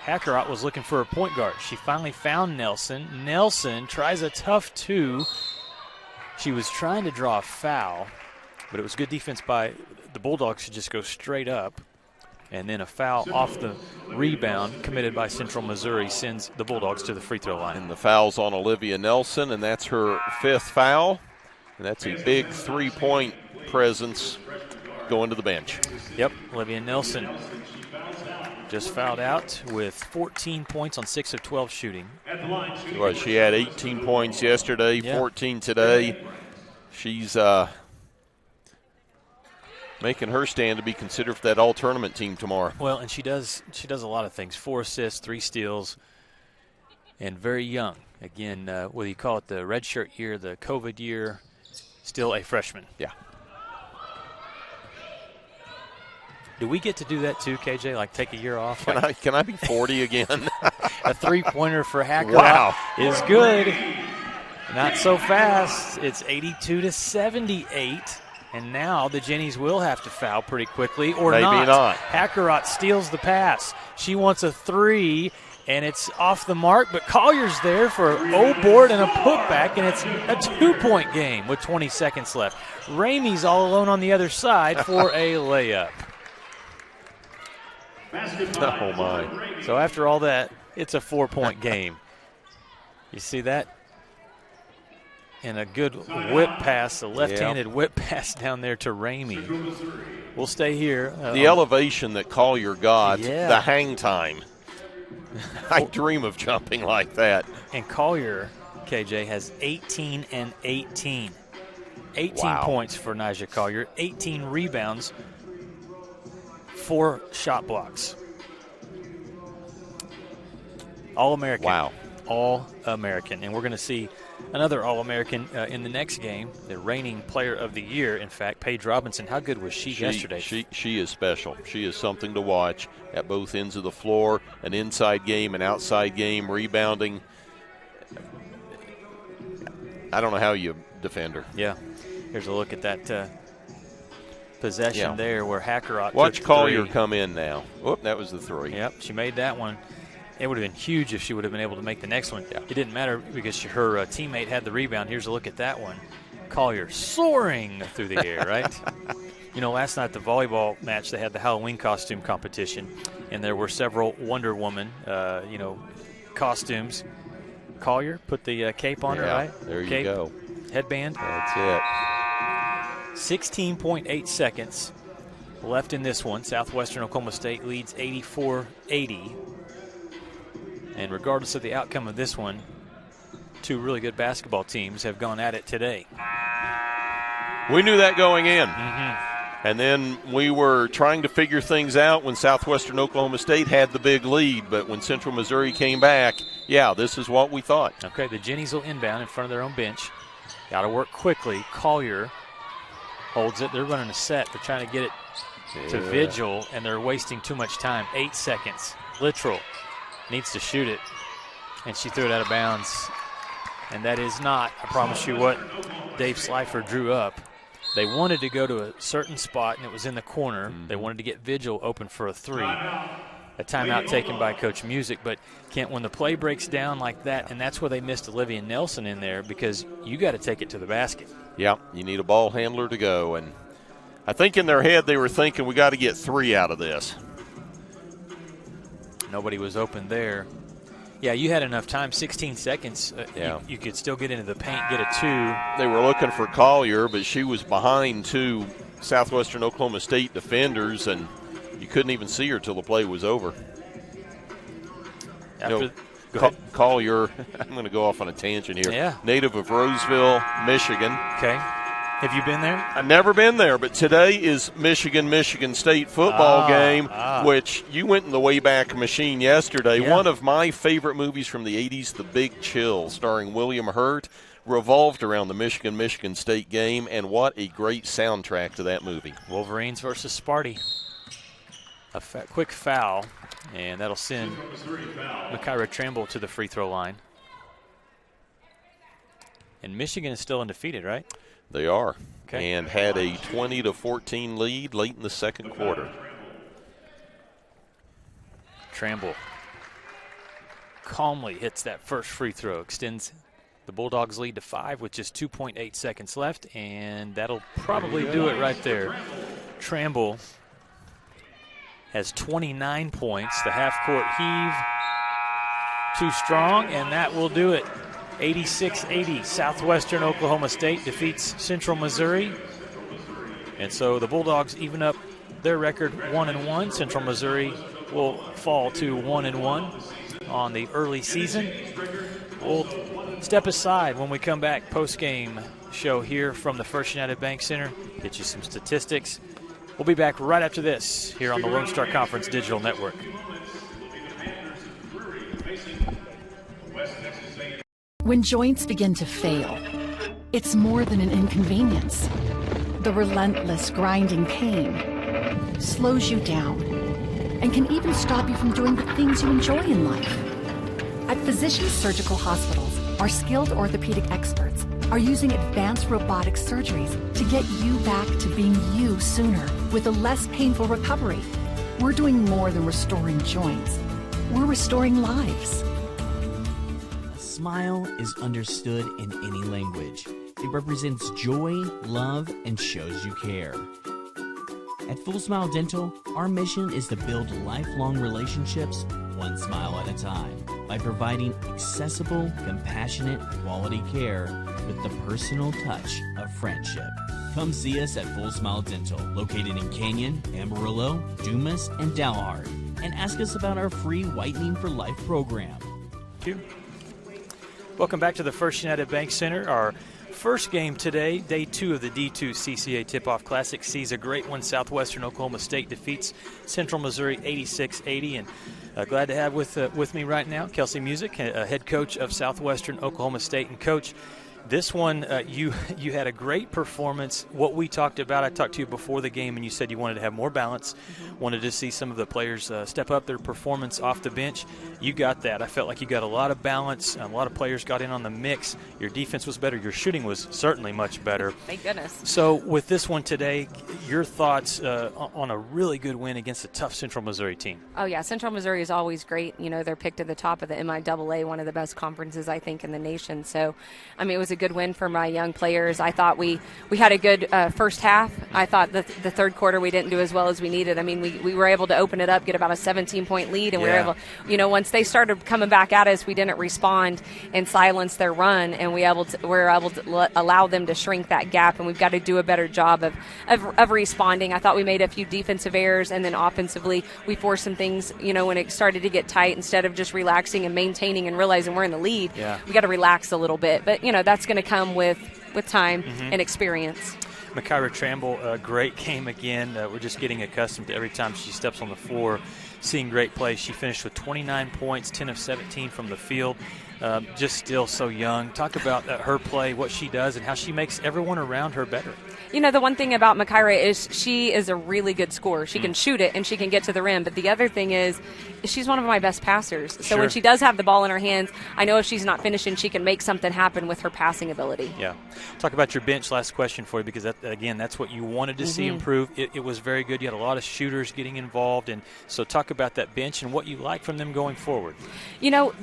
S1: Hackerott was looking for a point guard. She finally found Nelson. Nelson tries a tough 2. She was trying to draw a foul, but it was good defense by the Bulldogs to just go straight up. And then a foul off the rebound committed by Central Missouri sends the Bulldogs to the free throw line.
S2: And the foul's on Olivia Nelson, and that's her 5th foul. And that's a big 3-point presence going to the bench.
S1: Yep, Olivia Nelson just fouled out with 14 points on 6 of 12 shooting.
S2: Well, she had 18 points yesterday, 14 today. She's making her stand to be considered for that all-tournament team tomorrow.
S1: Well, and she does a lot of things. 4 assists, 3 steals, and very young. Again, whether you call it the redshirt year, the COVID year, still a freshman.
S2: Yeah.
S1: Do we get to do that too, KJ? Like take a year off?
S2: Can I be 40 again?
S1: A 3-pointer for Hackerott is
S2: Wow.
S1: good. Not so fast. It's 82-78. And now the Jennies will have to foul pretty quickly, or
S2: Maybe not.
S1: Hackerott steals the pass. She wants a 3, and it's off the mark, but Collier's there for a board and a putback, and it's a 2-point game with 20 seconds left. Ramey's all alone on the other side for a layup.
S2: Oh, my.
S1: So after all that, it's a 4-point game. You see that? And a good whip pass, a left-handed whip pass down there to Ramey. We'll stay here.
S2: The elevation that Collier got, the hang time. I dream of jumping like that.
S1: And Collier, KJ, has 18 and 18. 18 points for Nyjah Collier, 18 rebounds, 4 shot blocks. All-American.
S2: Wow.
S1: All-American. And we're going to see another All-American in the next game, the reigning player of the year, in fact, Paige Robinson. How good was she yesterday?
S2: She is special. She is something to watch at both ends of the floor, an inside game, an outside game, rebounding. I don't know how you defend her.
S1: Yeah. Here's a look at that possession there where Hackerott
S2: Watch
S1: took
S2: Collier
S1: 3.
S2: come in now. Whoop, that was the 3.
S1: Yep, she made that one. It would have been huge if she would have been able to make the next one. It didn't matter because her teammate had the rebound. Here's a look at that one. Collier soaring through the air, right? You know, last night at the volleyball match, they had the Halloween costume competition, and there were several Wonder Woman, costumes. Collier put the cape on her, right?
S2: There you
S1: cape,
S2: go.
S1: Headband.
S2: That's it.
S1: 16.8 seconds left in this one. Southwestern Oklahoma State leads 84-80. And regardless of the outcome of this one, 2 really good basketball teams have gone at it today.
S2: We knew that going in.
S1: Mm-hmm.
S2: And then we were trying to figure things out when Southwestern Oklahoma State had the big lead. But when Central Missouri came back, this is what we thought.
S1: Okay, the Jennies will inbound in front of their own bench. Got to work quickly. Collier holds it. They're running a set. They're trying to get it to Vigil, and they're wasting too much time. 8 seconds. Littrell needs to shoot it, and she threw it out of bounds. And that is not, I promise you, what Dave Slifer drew up. They wanted to go to a certain spot, and it was in the corner. They wanted to get Vigil open for a 3. A timeout taken by Coach Music. But, Kent, when the play breaks down like that, and that's where they missed Olivia Nelson in there, because you got to take it to the basket.
S2: Yeah, you need a ball handler to go. And I think in their head they were thinking we got to get 3 out of this.
S1: Nobody was open there. Yeah, you had enough time, 16 seconds. You could still get into the paint, get a 2.
S2: They were looking for Collier, but she was behind 2 Southwestern Oklahoma State defenders, and you couldn't even see her till the play was over. Collier, I'm going to go off on a tangent here.
S1: Yeah.
S2: Native of Roseville, Michigan.
S1: Okay. Have you been there?
S2: I've never been there, but today is Michigan State football game, which you went in the Wayback Machine yesterday.
S1: Yeah.
S2: One of my favorite movies from the 80s, The Big Chill, starring William Hurt, revolved around the Michigan State game, and what a great soundtrack to that movie.
S1: Wolverines versus Sparty. A quick foul, and that'll send Makaira Tramble to the free throw line. And Michigan is still undefeated, right?
S2: They are,
S1: okay.
S2: And had a 20-14 lead late in the second quarter.
S1: Tramble calmly hits that first free throw, extends the Bulldogs' lead to 5 with just 2.8 seconds left, and that'll probably do it right there. Tramble has 29 points. The half-court heave, too strong, and that will do it. 86-80, Southwestern Oklahoma State defeats Central Missouri. And so the Bulldogs even up their record 1-1. Central Missouri will fall to 1-1 on the early season. We'll step aside when we come back. Post-game show here from the First United Bank Center. Get you some statistics. We'll be back right after this here on the Lone Star Conference Digital Network.
S4: When joints begin to fail, it's more than an inconvenience. The relentless grinding pain slows you down and can even stop you from doing the things you enjoy in life. At Physicians Surgical Hospitals, our skilled orthopedic experts are using advanced robotic surgeries to get you back to being you sooner with a less painful recovery. We're doing more than restoring joints. We're restoring lives.
S6: Smile is understood in any language. It represents joy, love, and shows you care. At Full Smile Dental, our mission is to build lifelong relationships one smile at a time by providing accessible, compassionate, quality care with the personal touch of friendship. Come see us at Full Smile Dental, located in Canyon, Amarillo, Dumas, and Dalhart, and ask us about our free Whitening for Life program.
S1: Thank you. Welcome back to the First United Bank Center. Our first game today, day 2 of the D2CCA Tipoff Classic, sees a great one. Southwestern Oklahoma State defeats Central Missouri 86-80. And glad to have with me right now Kelsey Music, head coach of Southwestern Oklahoma State. And Coach, this one, you had a great performance. What we talked about, I talked to you before the game, and you said you wanted to have more balance, wanted to see some of the players step up their performance off the bench. You got that. I felt like you got a lot of balance. A lot of players got in on the mix. Your defense was better. Your shooting was certainly much better.
S18: Thank goodness.
S1: So with this one today, your thoughts on a really good win against a tough Central Missouri team?
S18: Oh, yeah. Central Missouri is always great. You know, they're picked at the top of the MIAA, one of the best conferences, I think, in the nation. So, I mean, it was a good win for my young players. I thought we had a good first half. I thought the third quarter we didn't do as well as we needed. I mean, we were able to open it up, get about a 17-point lead, and we were able, you know, once they started coming back at us, we didn't respond and silence their run, and we were able to allow them to shrink that gap, and we've got to do a better job of responding. I thought we made a few defensive errors, and then offensively we forced some things, you know, when it started to get tight, instead of just relaxing and maintaining and realizing we're in the lead, we got to relax a little bit. But, you know, that's going to come with time and experience.
S1: Makaira Tramble, a great game again. We're just getting accustomed to every time she steps on the floor, seeing great play. She finished with 29 points, 10 of 17 from the field. Just still so young. Talk about her play, what she does, and how she makes everyone around her better.
S18: You know, the one thing about Makaira is she is a really good scorer. She can shoot it and she can get to the rim. But the other thing is she's one of my best passers. So when she does have the ball in her hands, I know if she's not finishing, she can make something happen with her passing ability.
S1: Yeah. Talk about your bench. Last question for you, because, that's what you wanted to see improve. It was very good. You had a lot of shooters getting involved. And so talk about that bench and what you like from them going forward.
S18: You know,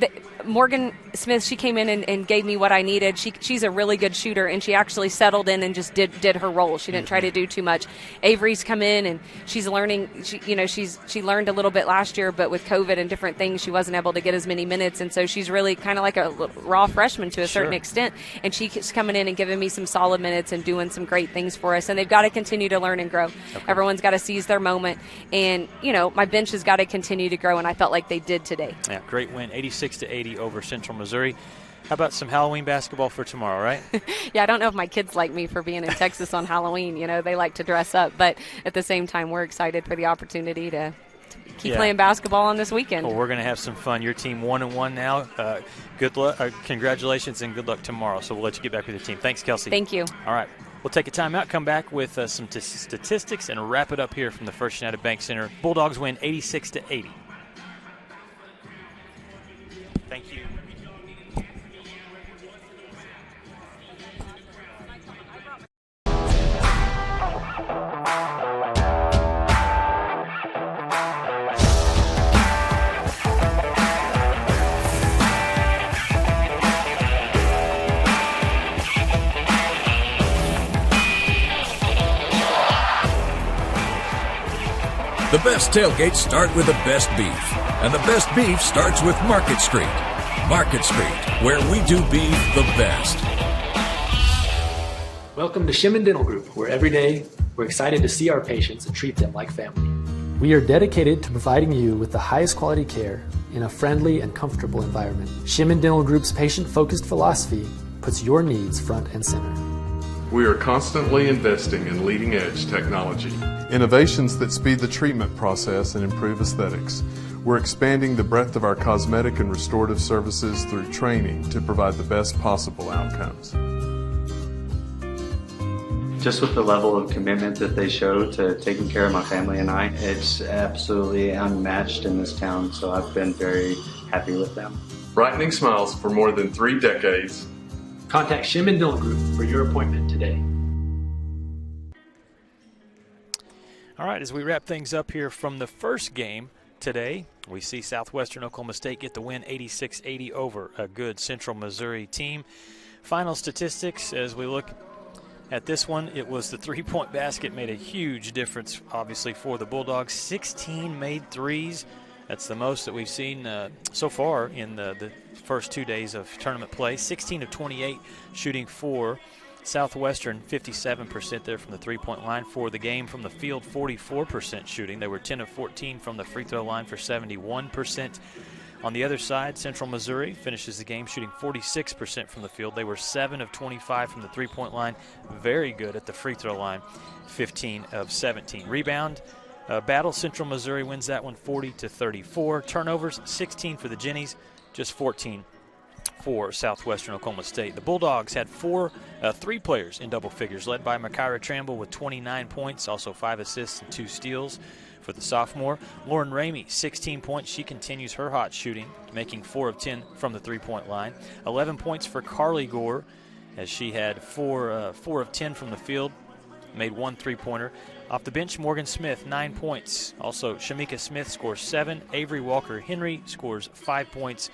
S18: Morgan Smith, she came in and gave me what I needed. She's a really good shooter, and she actually settled in and just did her role. She didn't try to do too much. Avery's come in, and she's learning. She learned a little bit last year, but with COVID and different things, she wasn't able to get as many minutes, and so she's really kind of like a raw freshman to a certain extent, and she's coming in and giving me some solid minutes and doing some great things for us, and they've got to continue to learn and grow. Okay. Everyone's got to seize their moment, and, my bench has got to continue to grow, and I felt like they did today.
S1: Yeah, great win, 86-80 over Central Missouri. How about some Halloween basketball for tomorrow, right?
S18: Yeah, I don't know if my kids like me for being in Texas on Halloween. They like to dress up, but at the same time, we're excited for the opportunity to keep playing basketball on this weekend.
S1: Well, we're going to have some fun. Your team 1-1 now. Good luck, congratulations, and good luck tomorrow. So we'll let you get back with your team. Thanks, Kelsey.
S18: Thank you.
S1: All right. We'll take a timeout, come back with some statistics, and wrap it up here from the First United Bank Center. Bulldogs win 86-80. Thank you.
S7: The best tailgates start with the best beef, and the best beef starts with Market Street. Market Street, where we do beef the best.
S8: Welcome to Shimon Dental Group, where every day we're excited to see our patients and treat them like family. We are dedicated to providing you with the highest quality care in a friendly and comfortable environment. Shimon Dental Group's patient-focused philosophy puts your needs front and center.
S9: We are constantly investing in leading-edge technology.
S10: Innovations that speed the treatment process and improve aesthetics. We're expanding the breadth of our cosmetic and restorative services through training to provide the best possible outcomes.
S11: Just with the level of commitment that they show to taking care of my family and I, it's absolutely unmatched in this town, so I've been very happy with them.
S9: Brightening smiles for more than 3 decades.
S8: Contact Shimon Dental Group for your appointment today.
S1: All right, as we wrap things up here from the first game today, we see Southwestern Oklahoma State get the win 86-80 over a good Central Missouri team. Final statistics as we look at this one, it was the three-point basket made a huge difference, obviously, for the Bulldogs. 16 made threes. That's the most that we've seen so far in the first 2 days of tournament play. 16 of 28 shooting for Southwestern, 57% there from the three-point line. For the game from the field, 44% shooting. They were 10 of 14 from the free throw line for 71%. On the other side, Central Missouri finishes the game shooting 46% from the field. They were 7 of 25 from the three-point line. Very good at the free throw line, 15 of 17. Rebound battle, Central Missouri wins that one 40-34. Turnovers, 16 for the Jennies, just 14 for Southwestern Oklahoma State. The Bulldogs had three players in double figures, led by Makira Tramble with 29 points, also 5 assists and 2 steals for the sophomore. Lauren Ramey, 16 points. She continues her hot shooting, making 4 of 10 from the three-point line. 11 points for Carly Gore, as she had 4 of 10 from the field, made 1 three-pointer. Off the bench, Morgan Smith, 9 points. Also, Shamika Smith scores 7. Avery Walker-Henry scores 5 points.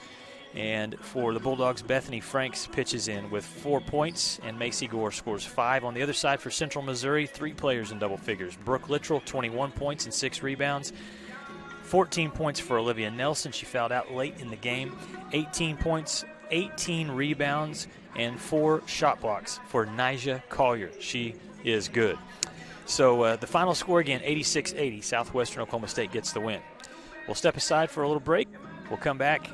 S1: And for the Bulldogs, Bethany Franks pitches in with 4 points, and Macy Gore scores 5. On the other side for Central Missouri, 3 players in double figures. Brooke Littrell, 21 points and 6 rebounds. 14 points for Olivia Nelson. She fouled out late in the game. 18 points, 18 rebounds, and 4 shot blocks for Nyjah Collier. She is good. So the final score again, 86-80. Southwestern Oklahoma State gets the win. We'll step aside for a little break. We'll come back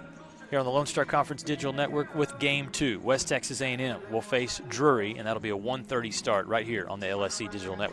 S1: here on the Lone Star Conference Digital Network with Game 2. West Texas A&M will face Drury, and that'll be a 1:30 start right here on the LSC Digital Network.